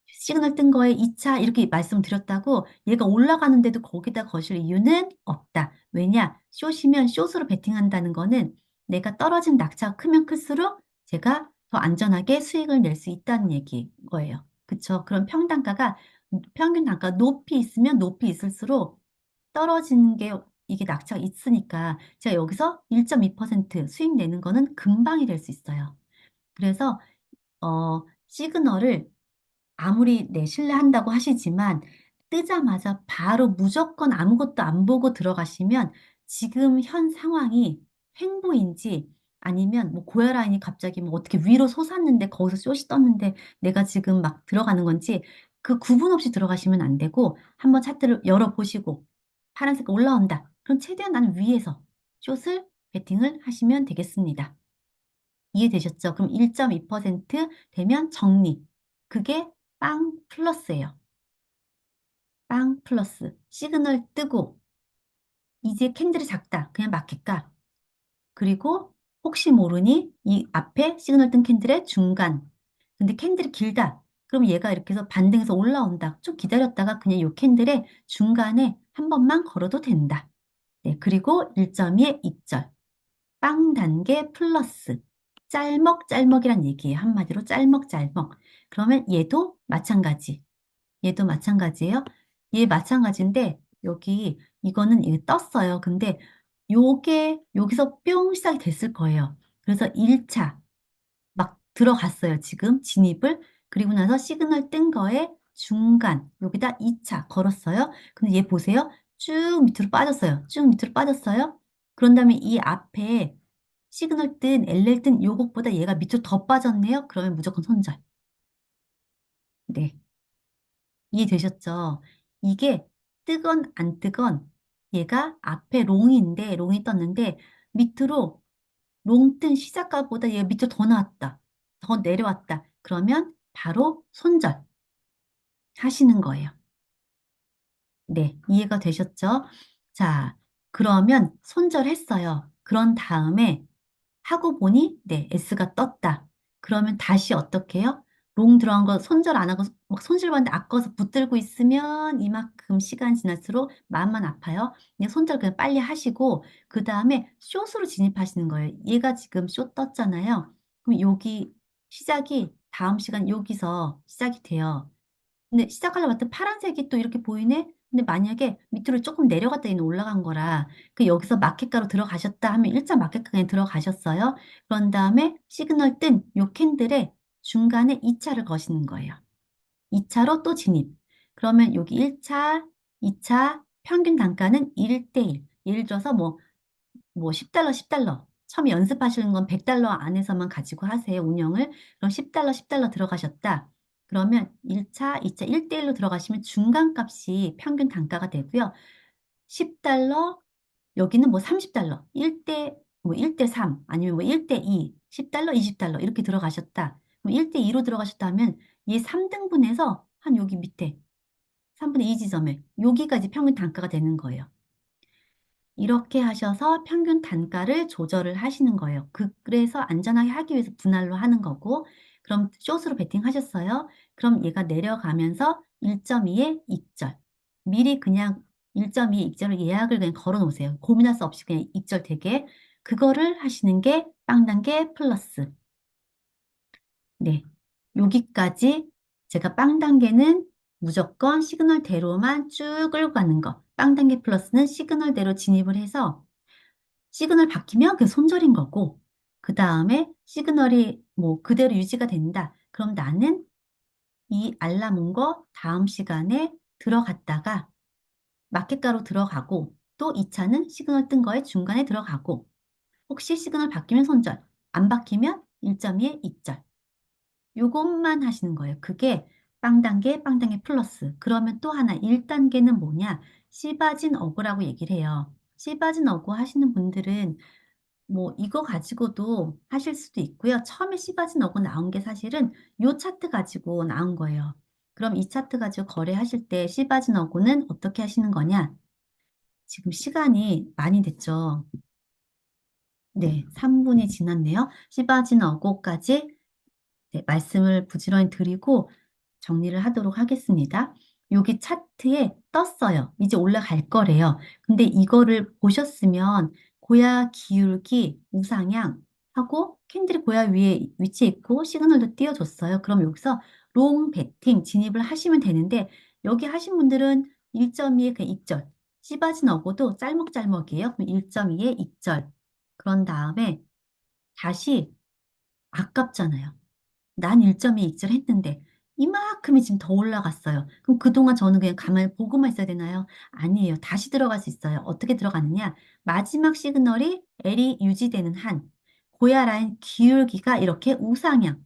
시그널 뜬 거에 2차 이렇게 말씀드렸다고 얘가 올라가는데도 거기다 거실 이유는 없다. 왜냐? 숏이면 숏으로 베팅한다는 거는 내가 떨어진 낙차가 크면 클수록 제가 더 안전하게 수익을 낼 수 있다는 얘기인 거예요. 그쵸? 그럼 평균 단가 높이 있으면 높이 있을수록 떨어지는 게 이게 낙차가 있으니까 제가 여기서 1.2% 수익 내는 거는 금방이 될 수 있어요. 그래서 시그널을 아무리 네, 신뢰한다고 하시지만 뜨자마자 바로 무조건 아무것도 안 보고 들어가시면 지금 현 상황이 횡보인지 아니면 뭐 고혈압이 갑자기 뭐 어떻게 위로 솟았는데 거기서 숏이 떴는데 내가 지금 막 들어가는 건지 그 구분 없이 들어가시면 안 되고 한번 차트를 열어보시고 파란색 올라온다. 그럼 최대한 나는 위에서 숏을 베팅을 하시면 되겠습니다. 이해되셨죠? 그럼 1.2% 되면 정리. 그게 빵 플러스예요. 빵 플러스. 시그널 뜨고 이제 캔들이 작다. 그냥 마켓가. 그리고 혹시 모르니 이 앞에 시그널 뜬 캔들의 중간. 근데 캔들이 길다. 그럼 얘가 이렇게 해서 반등해서 올라온다. 좀 기다렸다가 그냥 요 캔들의 중간에 한 번만 걸어도 된다. 네, 그리고 1.2의 익절. 빵 단계 플러스. 짤먹짤먹이란 얘기예요. 한마디로 짤먹짤먹. 그러면 얘도 마찬가지. 얘도 마찬가지예요. 얘 마찬가지인데 여기 이거는 이게 떴어요. 근데 요게 여기서 뿅 시작이 됐을 거예요. 그래서 1차 막 들어갔어요. 지금 진입을. 그리고 나서 시그널 뜬 거에 중간 여기다 2차 걸었어요. 근데 얘 보세요. 쭉 밑으로 빠졌어요. 쭉 밑으로 빠졌어요. 그런 다음에 이 앞에 시그널 뜬 LL 뜬 요것보다 얘가 밑으로 더 빠졌네요. 그러면 무조건 손절. 네. 이해되셨죠? 이게 뜨건 안 뜨건 얘가 앞에 롱인데 롱이 떴는데 밑으로 롱 뜬 시작가보다 얘가 밑으로 더 나왔다. 더 내려왔다. 그러면 바로 손절 하시는 거예요. 네, 이해가 되셨죠? 자, 그러면 손절했어요. 그런 다음에 하고 보니 네, S가 떴다. 그러면 다시 어떻게 해요? 롱 들어간 거 손절 안 하고 막 손실받는데 아까워서 붙들고 있으면 이만큼 시간 지날수록 마음만 아파요. 그냥 손절 그냥 빨리 하시고 그 다음에 숏으로 진입하시는 거예요. 얘가 지금 숏 떴잖아요. 그럼 여기 시작이 다음 시간 여기서 시작이 돼요. 근데 시작하려고 봤더니 파란색이 또 이렇게 보이네? 근데 만약에 밑으로 조금 내려갔다 얘는 올라간 거라 그 여기서 마켓가로 들어가셨다 하면 일자 마켓가에 들어가셨어요. 그런 다음에 시그널 뜬 요 캔들의 중간에 2차를 거시는 거예요. 2차로 또 진입. 그러면 여기 1차, 2차 평균 단가는 1대1. 예를 들어서 뭐 10달러, 10달러. 처음에 연습하시는 건 100달러 안에서만 가지고 하세요, 운영을. 그럼 10달러, 10달러 들어가셨다. 그러면 1차, 2차 1대1로 들어가시면 중간 값이 평균 단가가 되고요. 10달러, 여기는 뭐 30달러, 1대 3, 아니면 뭐 1대 2, 10달러, 20달러 이렇게 들어가셨다. 그럼 1대 2로 들어가셨다 하면 얘 3등분해서 한 여기 밑에 3분의 2 지점에 여기까지 평균 단가가 되는 거예요. 이렇게 하셔서 평균 단가를 조절을 하시는 거예요. 그래서 안전하게 하기 위해서 분할로 하는 거고, 그럼 숏으로 베팅하셨어요? 그럼 얘가 내려가면서 1.2의 익절. 미리 그냥 1.2의 익절을 예약을 그냥 걸어 놓으세요. 고민할 수 없이 그냥 익절 되게. 그거를 하시는 게 빵 단계 플러스. 네. 여기까지 제가 빵 단계는 무조건 시그널대로만 쭉 끌고 가는 거. 빵 단계 플러스는 시그널대로 진입을 해서 시그널 바뀌면 그게 손절인 거고, 그 다음에 시그널이 뭐 그대로 유지가 된다. 그럼 나는 이 알람 온 거 다음 시간에 들어갔다가 마켓가로 들어가고, 또 2차는 시그널 뜬 거에 중간에 들어가고, 혹시 시그널 바뀌면 손절, 안 바뀌면 1.2의 익절. 요것만 하시는 거예요. 그게 빵 단계 플러스. 그러면 또 하나 1단계는 뭐냐? 씨바진 어구라고 얘기를 해요. 씨바진 어구 하시는 분들은 뭐 이거 가지고도 하실 수도 있고요. 처음에 씨바진 어구 나온 게 사실은 요 차트 가지고 나온 거예요. 그럼 이 차트 가지고 거래하실 때 씨바진 어구는 어떻게 하시는 거냐? 지금 시간이 많이 됐죠. 네, 3분이 지났네요. 씨바진 어구까지 네, 말씀을 부지런히 드리고 정리를 하도록 하겠습니다. 여기 차트에 떴어요. 이제 올라갈 거래요. 근데 이거를 보셨으면 고야 기울기 우상향 하고 캔들이 고야 위에 위치해 있고 시그널도 띄워줬어요. 그럼 여기서 롱 베팅 진입을 하시면 되는데 여기 하신 분들은 1.2의 그 익절 씨바진 어고도 짤먹짤먹이에요. 1.2의 익절 그런 다음에 다시 아깝잖아요. 난 1.2 익절했는데 이만큼이 지금 더 올라갔어요. 그럼 그동안 저는 그냥 가만히 보고만 있어야 되나요? 아니에요. 다시 들어갈 수 있어요. 어떻게 들어가느냐? 마지막 시그널이 L이 유지되는 한 고야 라인 기울기가 이렇게 우상향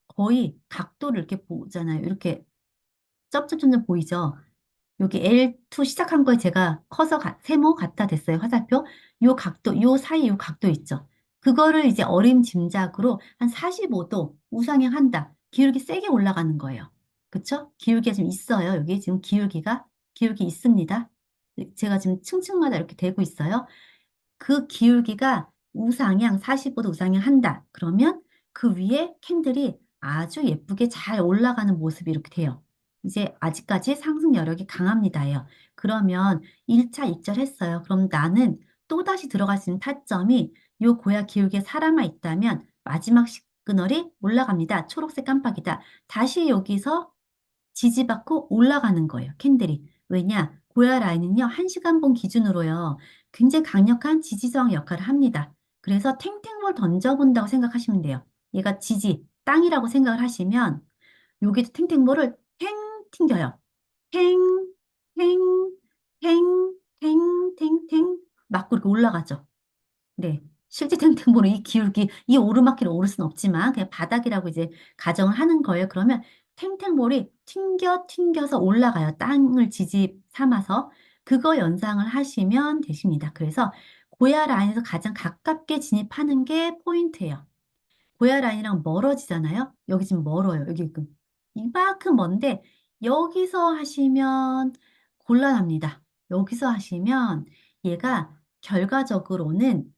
거의 각도를 이렇게 보잖아요. 이렇게 점점점점 보이죠? 여기 L2 시작한 거에 제가 세모 갖다 댔어요. 화살표. 요 각도, 요 사이 요 각도 있죠. 그거를 이제 어림짐작으로 한 45도 우상향 한다. 기울기 세게 올라가는 거예요. 그쵸? 기울기가 지금 있어요. 여기 지금 기울기 있습니다. 제가 지금 층층마다 이렇게 되고 있어요. 그 기울기가 우상향 45도 우상향 한다. 그러면 그 위에 캔들이 아주 예쁘게 잘 올라가는 모습이 이렇게 돼요. 이제 아직까지 상승 여력이 강합니다요. 그러면 1차 입절했어요. 그럼 나는 또다시 들어갈 수 있는 타점이 요 고야 기울기에 살아만 있다면 마지막 시그널이 올라갑니다. 초록색 깜빡이다. 다시 여기서 지지받고 올라가는 거예요. 캔들이. 왜냐? 고야 라인은요. 1시간봉 기준으로요. 굉장히 강력한 지지 저항 역할을 합니다. 그래서 탱탱볼 던져본다고 생각하시면 돼요. 얘가 지지, 땅이라고 생각을 하시면 여기도 탱탱볼을 탱 튕겨요. 탱, 탱, 탱, 탱, 탱, 탱 맞고 이렇게 올라가죠. 네. 실제 탱탱볼은 이 기울기, 이 오르막길을 오를 수는 없지만 그냥 바닥이라고 이제 가정을 하는 거예요. 그러면 탱탱볼이 튕겨서 올라가요. 땅을 지지 삼아서. 그거 연상을 하시면 되십니다. 그래서 고야 라인에서 가장 가깝게 진입하는 게 포인트예요. 고야 라인이랑 멀어지잖아요. 여기 지금 멀어요. 여기 이만큼 먼데 여기서 하시면 곤란합니다. 여기서 하시면 얘가 결과적으로는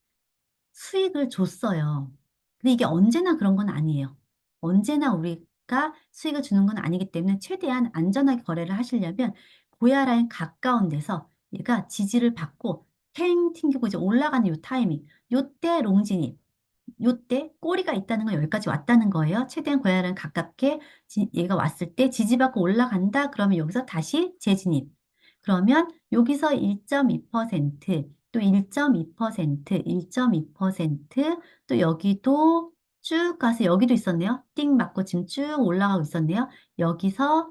수익을 줬어요. 근데 이게 언제나 그런 건 아니에요. 언제나 우리가 수익을 주는 건 아니기 때문에 최대한 안전하게 거래를 하시려면 고야 라인 가까운 데서 얘가 지지를 받고 탱 튕기고 이제 올라가는 요 타이밍, 요때 롱진입, 요때 꼬리가 있다는 건 여기까지 왔다는 거예요. 최대한 고야 라인 가깝게 얘가 왔을 때 지지받고 올라간다. 그러면 여기서 다시 재진입. 그러면 여기서 1.2%, 또 1.2%, 1.2%, 또 여기도 쭉 가서 여기도 있었네요. 띵 맞고 지금 쭉 올라가고 있었네요. 여기서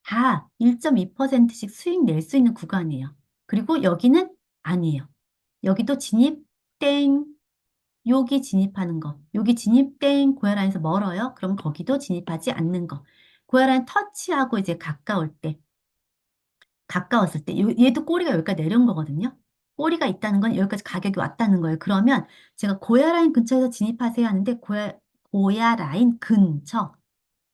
다 1.2%씩 수익 낼 수 있는 구간이에요. 그리고 여기는 아니에요. 여기도 진입 땡, 여기 진입하는 거, 여기 진입 땡, 고야라인에서 멀어요. 그럼 거기도 진입하지 않는 거. 고야라인 터치하고 이제 가까웠을 때 얘도 꼬리가 여기까지 내려온 거거든요. 꼬리가 있다는 건 여기까지 가격이 왔다는 거예요. 그러면 제가 고야 라인 근처에서 진입하세요 하는데 고야 라인 근처.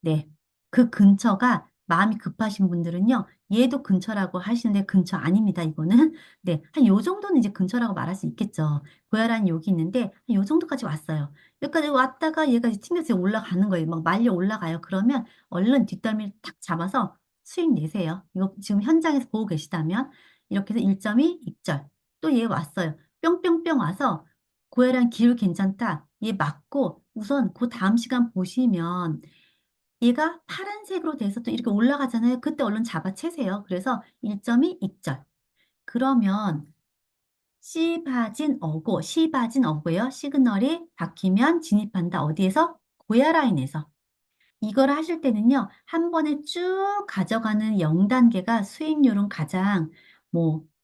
네. 그 근처가 마음이 급하신 분들은요. 얘도 근처라고 하시는데 근처 아닙니다. 이거는. 네. 한 요 정도는 이제 근처라고 말할 수 있겠죠. 고야 라인 여기 있는데 한 요 정도까지 왔어요. 여기까지 왔다가 얘가 이제 튕겨서 올라가는 거예요. 막 말려 올라가요. 그러면 얼른 뒷덜미를 탁 잡아서 수익 내세요. 이거 지금 현장에서 보고 계시다면 이렇게 해서 1.2 입절. 또 얘 왔어요. 뿅뿅뿅 와서 고혈압 기울 괜찮다. 얘 맞고 우선 그 다음 시간 보시면 얘가 파란색으로 돼서 또 이렇게 올라가잖아요. 그때 얼른 잡아채세요. 그래서 1.2 입절. 그러면 시바진 어고예요. 시그널이 바뀌면 진입한다. 어디에서? 고야 라인에서. 이걸 하실 때는요, 한 번에 쭉 가져가는 0단계가 수익률은 가장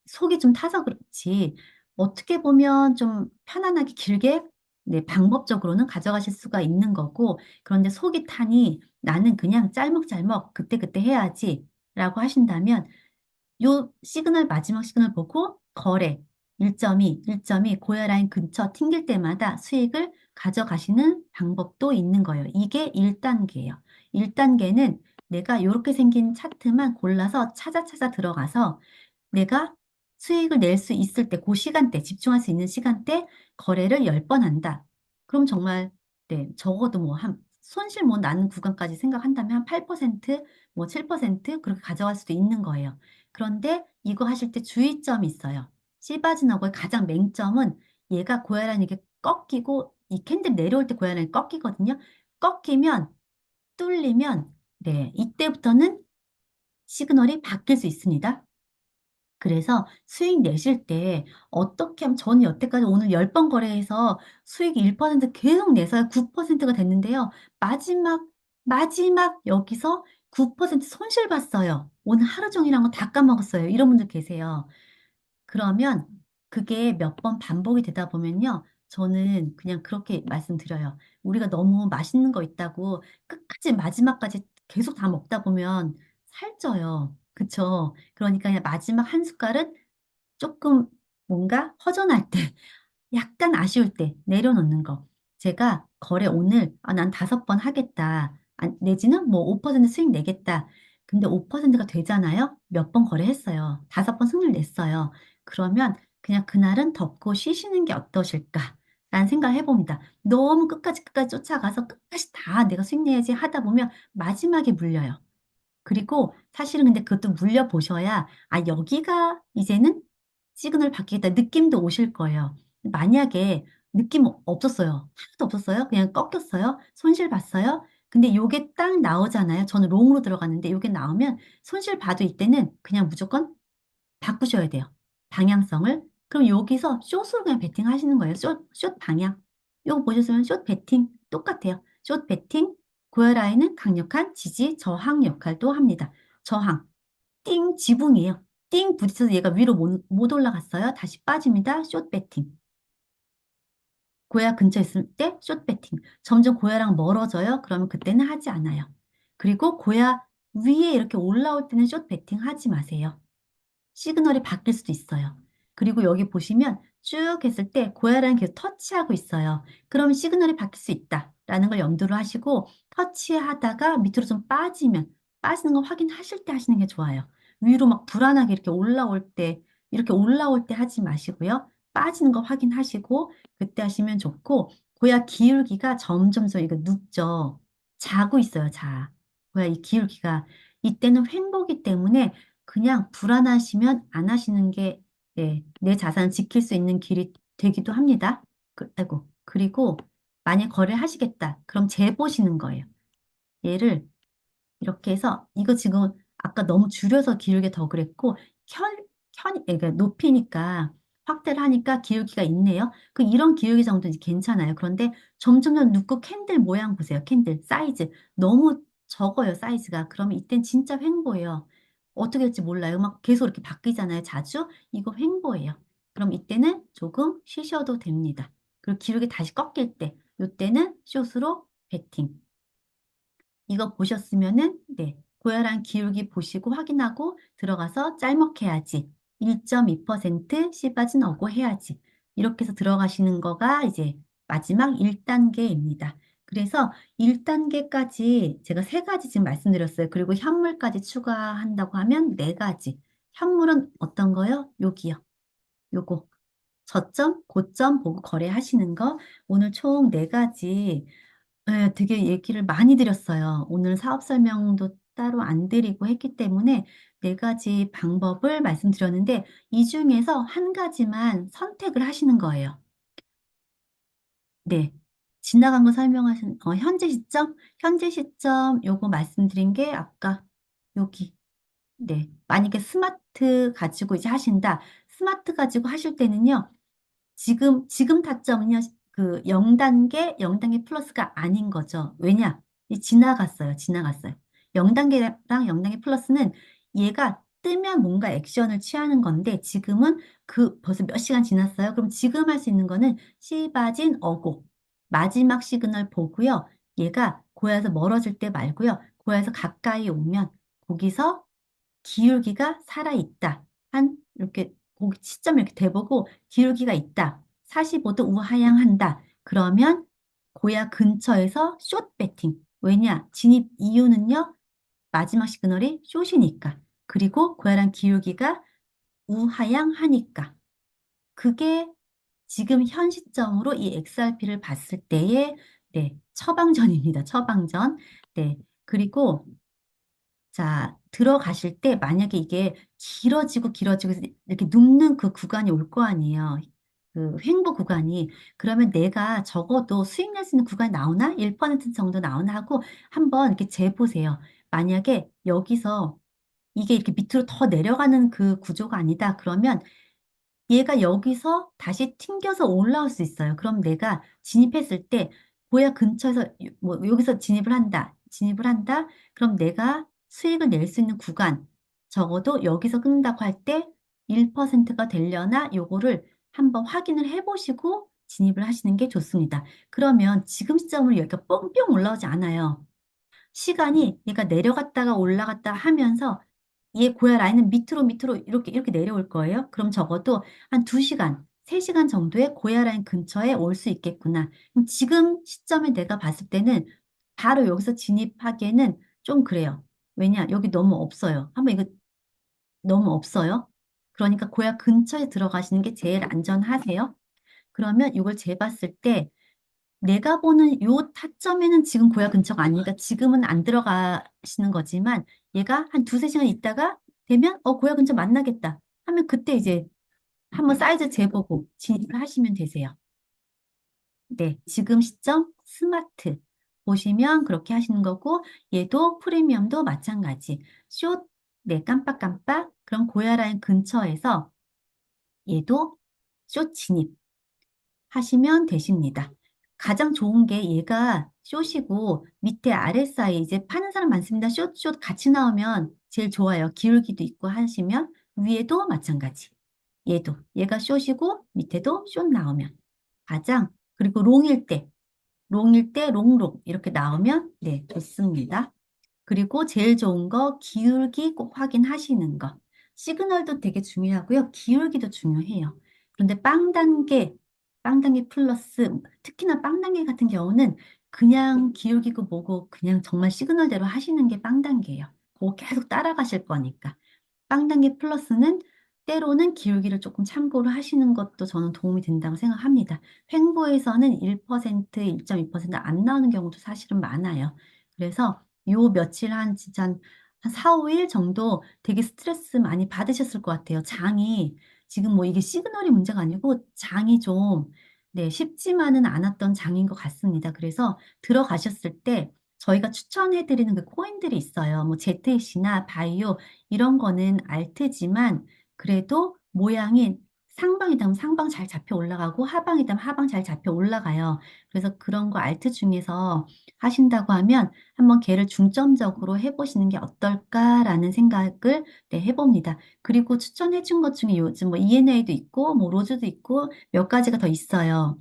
속이 좀 타서 그렇지, 어떻게 보면 좀 편안하게 길게, 네, 방법적으로는 가져가실 수가 있는 거고, 그런데 속이 타니 나는 그냥 짤먹짤먹 그때그때 해야지 라고 하신다면 요 시그널 마지막 시그널 보고 거래 1.2 고야 라인 근처 튕길 때마다 수익을 가져가시는 방법도 있는 거예요. 이게 1단계예요. 1단계는 내가 이렇게 생긴 차트만 골라서 찾아 들어가서 내가 수익을 낼 수 있을 때, 그 시간대, 집중할 수 있는 시간대 거래를 10번 한다. 그럼 정말, 네, 적어도 손실 나는 구간까지 생각한다면 한 8%, 7% 그렇게 가져갈 수도 있는 거예요. 그런데 이거 하실 때 주의점이 있어요. 씨바진하고의 가장 맹점은 얘가 고야란이 게 꺾이고, 이 캔들 내려올 때 고야란이 꺾이거든요. 꺾이면, 뚫리면, 네, 이때부터는 시그널이 바뀔 수 있습니다. 그래서 수익 내실 때 어떻게 하면, 저는 여태까지 오늘 10번 거래해서 수익이 1% 계속 내서 9%가 됐는데요. 마지막 여기서 9% 손실 봤어요. 오늘 하루 종일 한 거 다 까먹었어요. 이런 분들 계세요. 그러면 그게 몇 번 반복이 되다 보면요. 저는 그냥 그렇게 말씀드려요. 우리가 너무 맛있는 거 있다고 끝까지 마지막까지 계속 다 먹다 보면 살쪄요. 그쵸? 그러니까 그냥 마지막 한 숟갈은 조금 뭔가 허전할 때, 약간 아쉬울 때 내려놓는 거. 제가 거래 오늘, 난 5번 하겠다. 내지는 5% 수익 내겠다. 근데 5%가 되잖아요? 몇 번 거래했어요. 5번 승리를 냈어요. 그러면 그냥 그날은 덮고 쉬시는 게 어떠실까? 라는 생각을 해봅니다. 너무 끝까지 쫓아가서 끝까지 다 내가 수익 내야지 하다 보면 마지막에 물려요. 그리고 사실은 근데 그것도 물려보셔야, 아, 여기가 이제는 시그널 바뀌겠다 느낌도 오실 거예요. 만약에 느낌 없었어요. 하나도 없었어요. 그냥 꺾였어요. 손실 봤어요. 근데 요게 딱 나오잖아요. 저는 롱으로 들어갔는데 요게 나오면 손실 봐도 이때는 그냥 무조건 바꾸셔야 돼요. 방향성을. 그럼 여기서 숏으로 그냥 베팅 하시는 거예요. 숏 방향. 요거 보셨으면 숏 베팅 똑같아요. 숏 베팅, 고열아이는 강력한 지지, 저항 역할도 합니다. 저항. 띵 지붕이에요. 띵 부딪혀서 얘가 위로 못 올라갔어요. 다시 빠집니다. 숏 베팅. 고야 근처에 있을 때 숏 베팅. 점점 고야랑 멀어져요. 그러면 그때는 하지 않아요. 그리고 고야 위에 이렇게 올라올 때는 숏 베팅 하지 마세요. 시그널이 바뀔 수도 있어요. 그리고 여기 보시면 쭉 했을 때 고야랑 계속 터치하고 있어요. 그럼 시그널이 바뀔 수 있다라는 걸 염두로 하시고 터치하다가 밑으로 좀 빠지면 빠지는 거 확인하실 때 하시는 게 좋아요. 위로 막 불안하게 이렇게 올라올 때 하지 마시고요. 빠지는 거 확인하시고 그때 하시면 좋고 고야 기울기가 점점 이거 눕죠. 자고 있어요. 고야 이 기울기가 이때는 횡보기 때문에 그냥 불안하시면 안 하시는 게, 네, 내 자산을 지킬 수 있는 길이 되기도 합니다. 아이고. 그리고 만약 거래를 하시겠다. 그럼 재보시는 거예요. 얘를 이렇게 해서 이거 지금 아까 너무 줄여서 기울기 더 그랬고 그러니까 높이니까 확대를 하니까 기울기가 있네요. 그 이런 기울기 정도는 괜찮아요. 그런데 점점 눕고 캔들 모양 보세요. 캔들 사이즈 너무 적어요. 사이즈가. 그러면 이땐 진짜 횡보예요. 어떻게 될지 몰라요. 막 계속 이렇게 바뀌잖아요. 자주. 이거 횡보예요. 그럼 이때는 조금 쉬셔도 됩니다. 그리고 기울기 다시 꺾일 때 이때는 숏으로 베팅. 이거 보셨으면은, 네, 고혈압 기울기 보시고 확인하고 들어가서 짤먹해야지. 1.2% 씨바진 어고 해야지. 이렇게 해서 들어가시는 거가 이제 마지막 1단계입니다. 그래서 1단계까지 제가 세 가지 지금 말씀드렸어요. 그리고 현물까지 추가한다고 하면 네 가지. 현물은 어떤 거요? 여기요. 요거. 저점, 고점 보고 거래하시는 거. 오늘 총 네 가지 네, 되게 얘기를 많이 드렸어요. 오늘 사업 설명도 따로 안 드리고 했기 때문에 네 가지 방법을 말씀드렸는데 이 중에서 한 가지만 선택을 하시는 거예요. 네. 지나간 거 설명하신, 현재 시점? 현재 시점 요거 말씀드린 게 아까 여기. 네. 만약에 스마트 가지고 이제 하신다. 스마트 가지고 하실 때는요. 지금 타점은요, 그 0단계 플러스가 아닌 거죠. 왜냐? 지나갔어요. 0단계랑 0단계 플러스는 얘가 뜨면 뭔가 액션을 취하는 건데 지금은 벌써 몇 시간 지났어요. 그럼 지금 할 수 있는 거는 시바진 어고. 마지막 시그널 보고요. 얘가 고야에서 멀어질 때 말고요. 고야에서 가까이 오면 거기서 기울기가 살아있다. 이렇게 고기 시점 이렇게 대보고 기울기가 있다. 45도 우하향한다. 그러면 고야 근처에서 숏 배팅. 왜냐? 진입 이유는요. 마지막 시그널이 숏이니까. 그리고 고야랑 기울기가 우하향하니까. 그게 지금 현 시점으로 이 XRP를 봤을 때의 네, 처방전입니다. 처방전. 네. 그리고 자, 들어가실 때 만약에 이게 길어지고 이렇게 눕는 그 구간이 올 거 아니에요. 그 횡보 구간이. 그러면 내가 적어도 수익 낼 수 있는 구간이 나오나? 1% 정도 나오나 하고 한번 이렇게 재보세요. 만약에 여기서 이게 이렇게 밑으로 더 내려가는 그 구조가 아니다. 그러면 얘가 여기서 다시 튕겨서 올라올 수 있어요. 그럼 내가 진입했을 때 고야 근처에서 뭐 여기서 진입을 한다. 그럼 내가 수익을 낼 수 있는 구간 적어도 여기서 끊는다고 할 때 1%가 되려나 요거를 한번 확인을 해보시고 진입을 하시는 게 좋습니다. 그러면 지금 시점으로 여기가 뻥뿅 올라오지 않아요. 시간이 얘가 내려갔다가 올라갔다 하면서 얘 고야 라인은 밑으로 이렇게 내려올 거예요. 그럼 적어도 한 2시간, 3시간 정도의 고야 라인 근처에 올 수 있겠구나. 그럼 지금 시점에 내가 봤을 때는 바로 여기서 진입하기에는 좀 그래요. 왜냐? 여기 너무 없어요. 한번 이거 너무 없어요. 그러니까 고야 근처에 들어가시는 게 제일 안전하세요. 그러면 이걸 재봤을 때 내가 보는 요 타점에는 지금 고야 근처가 아니니까 지금은 안 들어가시는 거지만 얘가 한 두세 시간 있다가 되면 고야 근처 만나겠다 하면 그때 이제 한번 사이즈 재보고 진입을 하시면 되세요. 네, 지금 시점 스마트 보시면 그렇게 하시는 거고 얘도 프리미엄도 마찬가지. 숏, 네, 깜빡깜빡 그런 고야 라인 근처에서 얘도 숏 진입 하시면 되십니다. 가장 좋은 게 얘가 숏이고 밑에 아래 사이 이제 파는 사람 많습니다. 숏 같이 나오면 제일 좋아요. 기울기도 있고 하시면 위에도 마찬가지. 얘가 숏이고 밑에도 숏 나오면 가장 그리고 롱일 때 롱롱 이렇게 나오면 네, 좋습니다. 그리고 제일 좋은 거 기울기 꼭 확인하시는 거. 시그널도 되게 중요하고요. 기울기도 중요해요. 그런데 빵단계 플러스, 특히나 빵단계 같은 경우는 그냥 기울기고 뭐고 그냥 정말 시그널대로 하시는 게 빵단계예요. 그거 계속 따라가실 거니까. 빵단계 플러스는 때로는 기울기를 조금 참고를 하시는 것도 저는 도움이 된다고 생각합니다. 횡보에서는 1%, 1.2%안 나오는 경우도 사실은 많아요. 그래서 요 며칠 진짜 한 4, 5일 정도 되게 스트레스 많이 받으셨을 것 같아요. 장이 지금 뭐 이게 시그널이 문제가 아니고 장이 좀 네, 쉽지만은 않았던 장인 것 같습니다. 그래서 들어가셨을 때 저희가 추천해드리는 그 코인들이 있어요. 뭐 ZC나 바이오 이런 거는 알트지만 그래도 모양이 상방이다면 상방 잘 잡혀 올라가고 하방이다면 하방 잘 잡혀 올라가요. 그래서 그런 거 알트 중에서 하신다고 하면 한번 걔를 중점적으로 해보시는 게 어떨까라는 생각을 네, 해봅니다. 그리고 추천해준 것 중에 요즘 뭐 ENA도 있고 뭐 로즈도 있고 몇 가지가 더 있어요.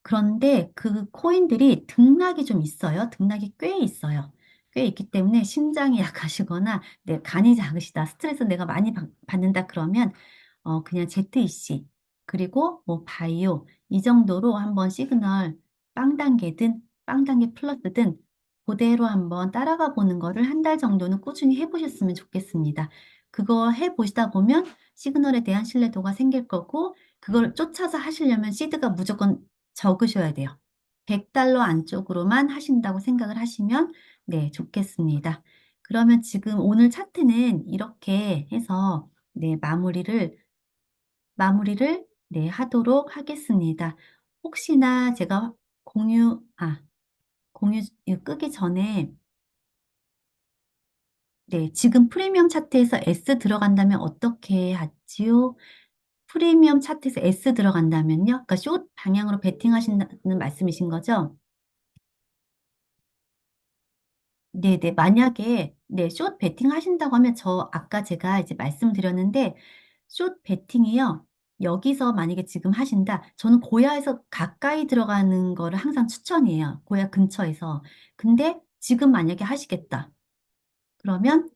그런데 그 코인들이 등락이 좀 있어요. 등락이 꽤 있어요. 꽤 있기 때문에 심장이 약하시거나 내 간이 작으시다, 스트레스 내가 많이 받는다 그러면 그냥 ZEC 그리고 뭐 바이오 이 정도로 한번 시그널 빵단계든 빵단계 플러스든 그대로 한번 따라가 보는 거를 한 달 정도는 꾸준히 해보셨으면 좋겠습니다. 그거 해보시다 보면 시그널에 대한 신뢰도가 생길 거고 그걸 쫓아서 하시려면 시드가 무조건 적으셔야 돼요. 100달러 안쪽으로만 하신다고 생각을 하시면 네, 좋겠습니다. 그러면 지금 오늘 차트는 이렇게 해서 네, 마무리를 네, 하도록 하겠습니다. 혹시나 제가 공유 이거 끄기 전에 네, 지금 프리미엄 차트에서 S 들어간다면 어떻게 하지요? 프리미엄 차트에서 S 들어간다면요? 그러니까 숏 방향으로 베팅하신다는 말씀이신 거죠? 네네. 만약에, 네, 숏 베팅 하신다고 하면 아까 제가 이제 말씀드렸는데, 숏 베팅이요. 여기서 만약에 지금 하신다. 저는 고야에서 가까이 들어가는 거를 항상 추천이에요. 고야 근처에서. 근데 지금 만약에 하시겠다. 그러면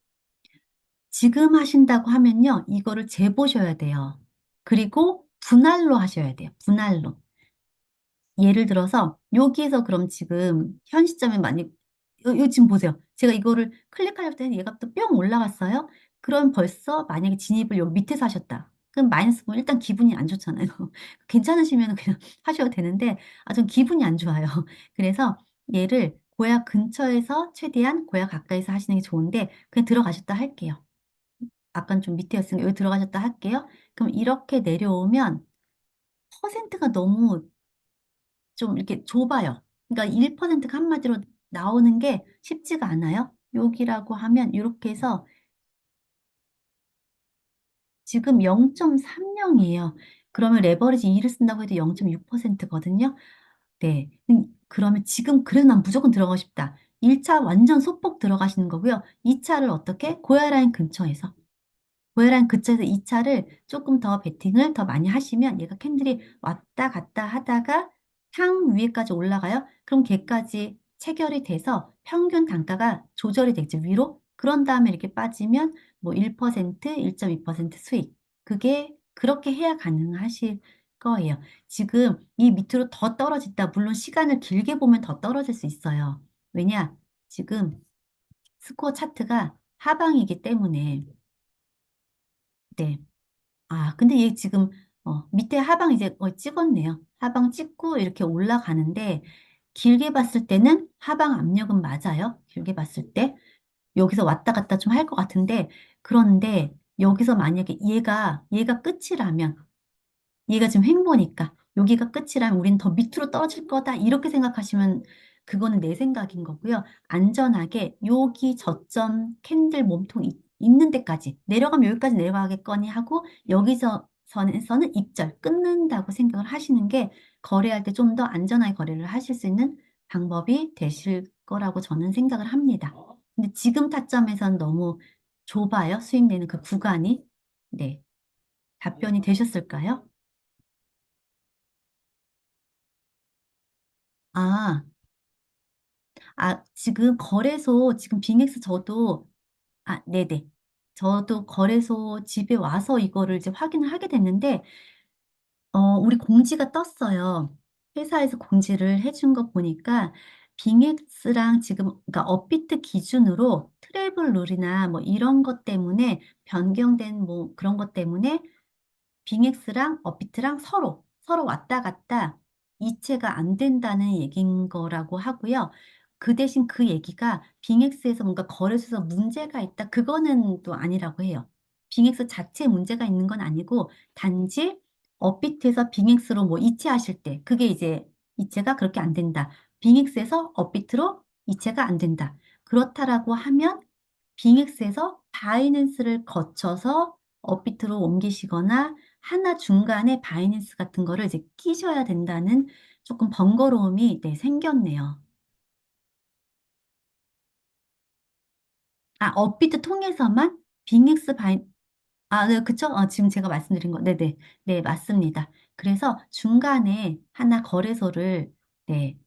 지금 하신다고 하면요. 이거를 재보셔야 돼요. 그리고 분할로 하셔야 돼요. 분할로. 예를 들어서 여기에서 그럼 지금 현 시점에 많이 요 지금 보세요. 제가 이거를 클릭할 때는 얘가 또 뿅 올라갔어요. 그럼 벌써 만약에 진입을 여기 밑에서 하셨다. 그럼 마이너스 보면 일단 기분이 안 좋잖아요. 괜찮으시면 그냥 하셔도 되는데 좀 기분이 안 좋아요. 그래서 얘를 고야 근처에서 최대한 고야 가까이서 하시는 게 좋은데 그냥 들어가셨다 할게요. 아까 좀 밑에였으니까 여기 들어가셨다 할게요. 그럼 이렇게 내려오면 퍼센트가 너무 좀 이렇게 좁아요. 그러니까 1%가 한마디로 나오는 게 쉽지가 않아요. 여기라고 하면 이렇게 해서 지금 0.30이에요. 그러면 레버리지 2를 쓴다고 해도 0.6%거든요. 네. 그러면 지금 그래도 난 무조건 들어가고 싶다. 1차 완전 소폭 들어가시는 거고요. 2차를 어떻게? 고야라인 근처에서. 고혈압 근처에서 2차를 조금 더 베팅을 더 많이 하시면 얘가 캔들이 왔다 갔다 하다가 탕 위에까지 올라가요. 그럼 걔까지 체결이 돼서 평균 단가가 조절이 되죠. 위로. 그런 다음에 이렇게 빠지면 뭐 1%, 1.2% 수익. 그게 그렇게 해야 가능하실 거예요. 지금 이 밑으로 더 떨어진다. 물론 시간을 길게 보면 더 떨어질 수 있어요. 왜냐? 지금 스코어 차트가 하방이기 때문에 네. 근데 얘 지금 밑에 하방 이제 찍었네요. 하방 찍고 이렇게 올라가는데, 길게 봤을 때는 하방 압력은 맞아요. 길게 봤을 때. 여기서 왔다 갔다 좀 할 것 같은데, 그런데 여기서 만약에 얘가 끝이라면, 얘가 지금 횡보니까 여기가 끝이라면 우리는 더 밑으로 떨어질 거다. 이렇게 생각하시면 그거는 내 생각인 거고요. 안전하게 여기 저점 캔들 몸통 있는 데까지 내려가면 여기까지 내려가겠거니 하고 여기서 선에서는 입절 끊는다고 생각을 하시는 게 거래할 때 좀 더 안전하게 거래를 하실 수 있는 방법이 되실 거라고 저는 생각을 합니다. 근데 지금 타점에선 너무 좁아요. 수익내는 그 구간이. 네. 답변이 되셨을까요? 아, 지금 거래소, 지금 빅맥스 네네. 저도 거래소 집에 와서 이거를 이제 확인을 하게 됐는데, 우리 공지가 떴어요. 회사에서 공지를 해준 거 보니까, 빅맥스랑 지금, 그러니까 업비트 기준으로 트래블 룰이나 뭐 이런 것 때문에 변경된 뭐 그런 것 때문에 빅엑스랑 업비트랑 서로 왔다 갔다 이체가 안 된다는 얘기인 거라고 하고요. 그 대신 그 얘기가 빅엑스에서 뭔가 거래소에서 문제가 있다. 그거는 또 아니라고 해요. 빅엑스 자체에 문제가 있는 건 아니고 단지 업비트에서 빅엑스로 뭐 이체하실 때 그게 이제 이체가 그렇게 안 된다. 빅엑스에서 업비트로 이체가 안 된다. 그렇다라고 하면 빅엑스에서 바이낸스를 거쳐서 업비트로 옮기시거나 하나 중간에 바이낸스 같은 거를 이제 끼셔야 된다는 조금 번거로움이 네, 생겼네요. 업비트 통해서만 빅엑스 네, 그쵸? 지금 제가 말씀드린 거, 네네. 네, 맞습니다. 그래서 중간에 하나 거래소를, 네,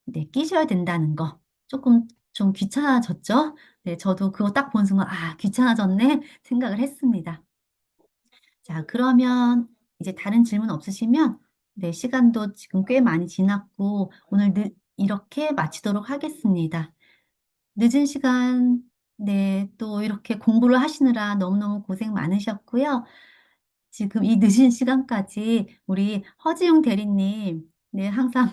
네, 끼셔야 된다는 거. 조금 좀 귀찮아졌죠? 네, 저도 그거 딱 본 순간, 귀찮아졌네? 생각을 했습니다. 자, 그러면 이제 다른 질문 없으시면, 네, 시간도 지금 꽤 많이 지났고, 오늘 이렇게 마치도록 하겠습니다. 늦은 시간, 네, 또 이렇게 공부를 하시느라 너무너무 고생 많으셨고요. 지금 이 늦은 시간까지 우리 허지용 대리님, 네, 항상,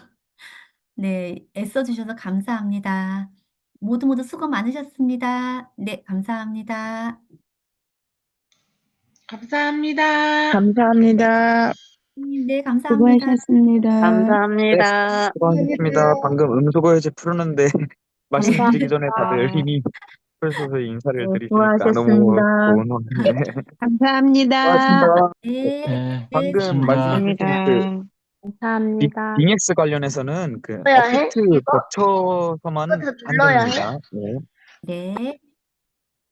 네, 애써주셔서 감사합니다. 모두 모두 수고 많으셨습니다. 네, 감사합니다. 감사합니다. 감사합니다. 네, 감사합니다. 수고하셨습니다. 네, 감사합니다. 수고하셨습니다. 방금 음소거 해제 풀었는데 말씀드리기 전에 다들 감사합니다. 이미 풀어서 인사를 네, 드리시니까 너무 수고하셨습니다. 고운데 감사합니다. 고맙습니다. 네, 네, 네, 방금 고맙습니다. 말씀해주신 그 감사합니다. 감사합니다. 빅엑스 관련해서는 그 눌러야 해? 업비트 이거? 거쳐서만 이거 다 눌러야 해? 한정입니다. 네.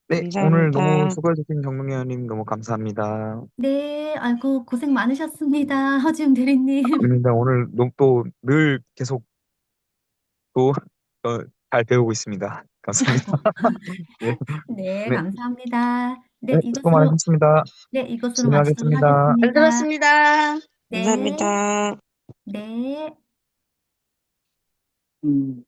네, 네, 오늘 너무 감사합니다. 수고해주신 정몽희 의원님 너무 감사합니다. 네, 아이고, 고생 많으셨습니다. 허지웅 대리님. 아닙니다. 오늘 또 늘 계속 또 잘 배우고 있습니다. 감사합니다. 네, 네, 네, 감사합니다. 네, 수고 많으셨습니다. 네, 이것으로 마치도록 진행하겠습니다. 잘 하겠습니다. 들었습니다. 네, 감사합니다. 네. 음.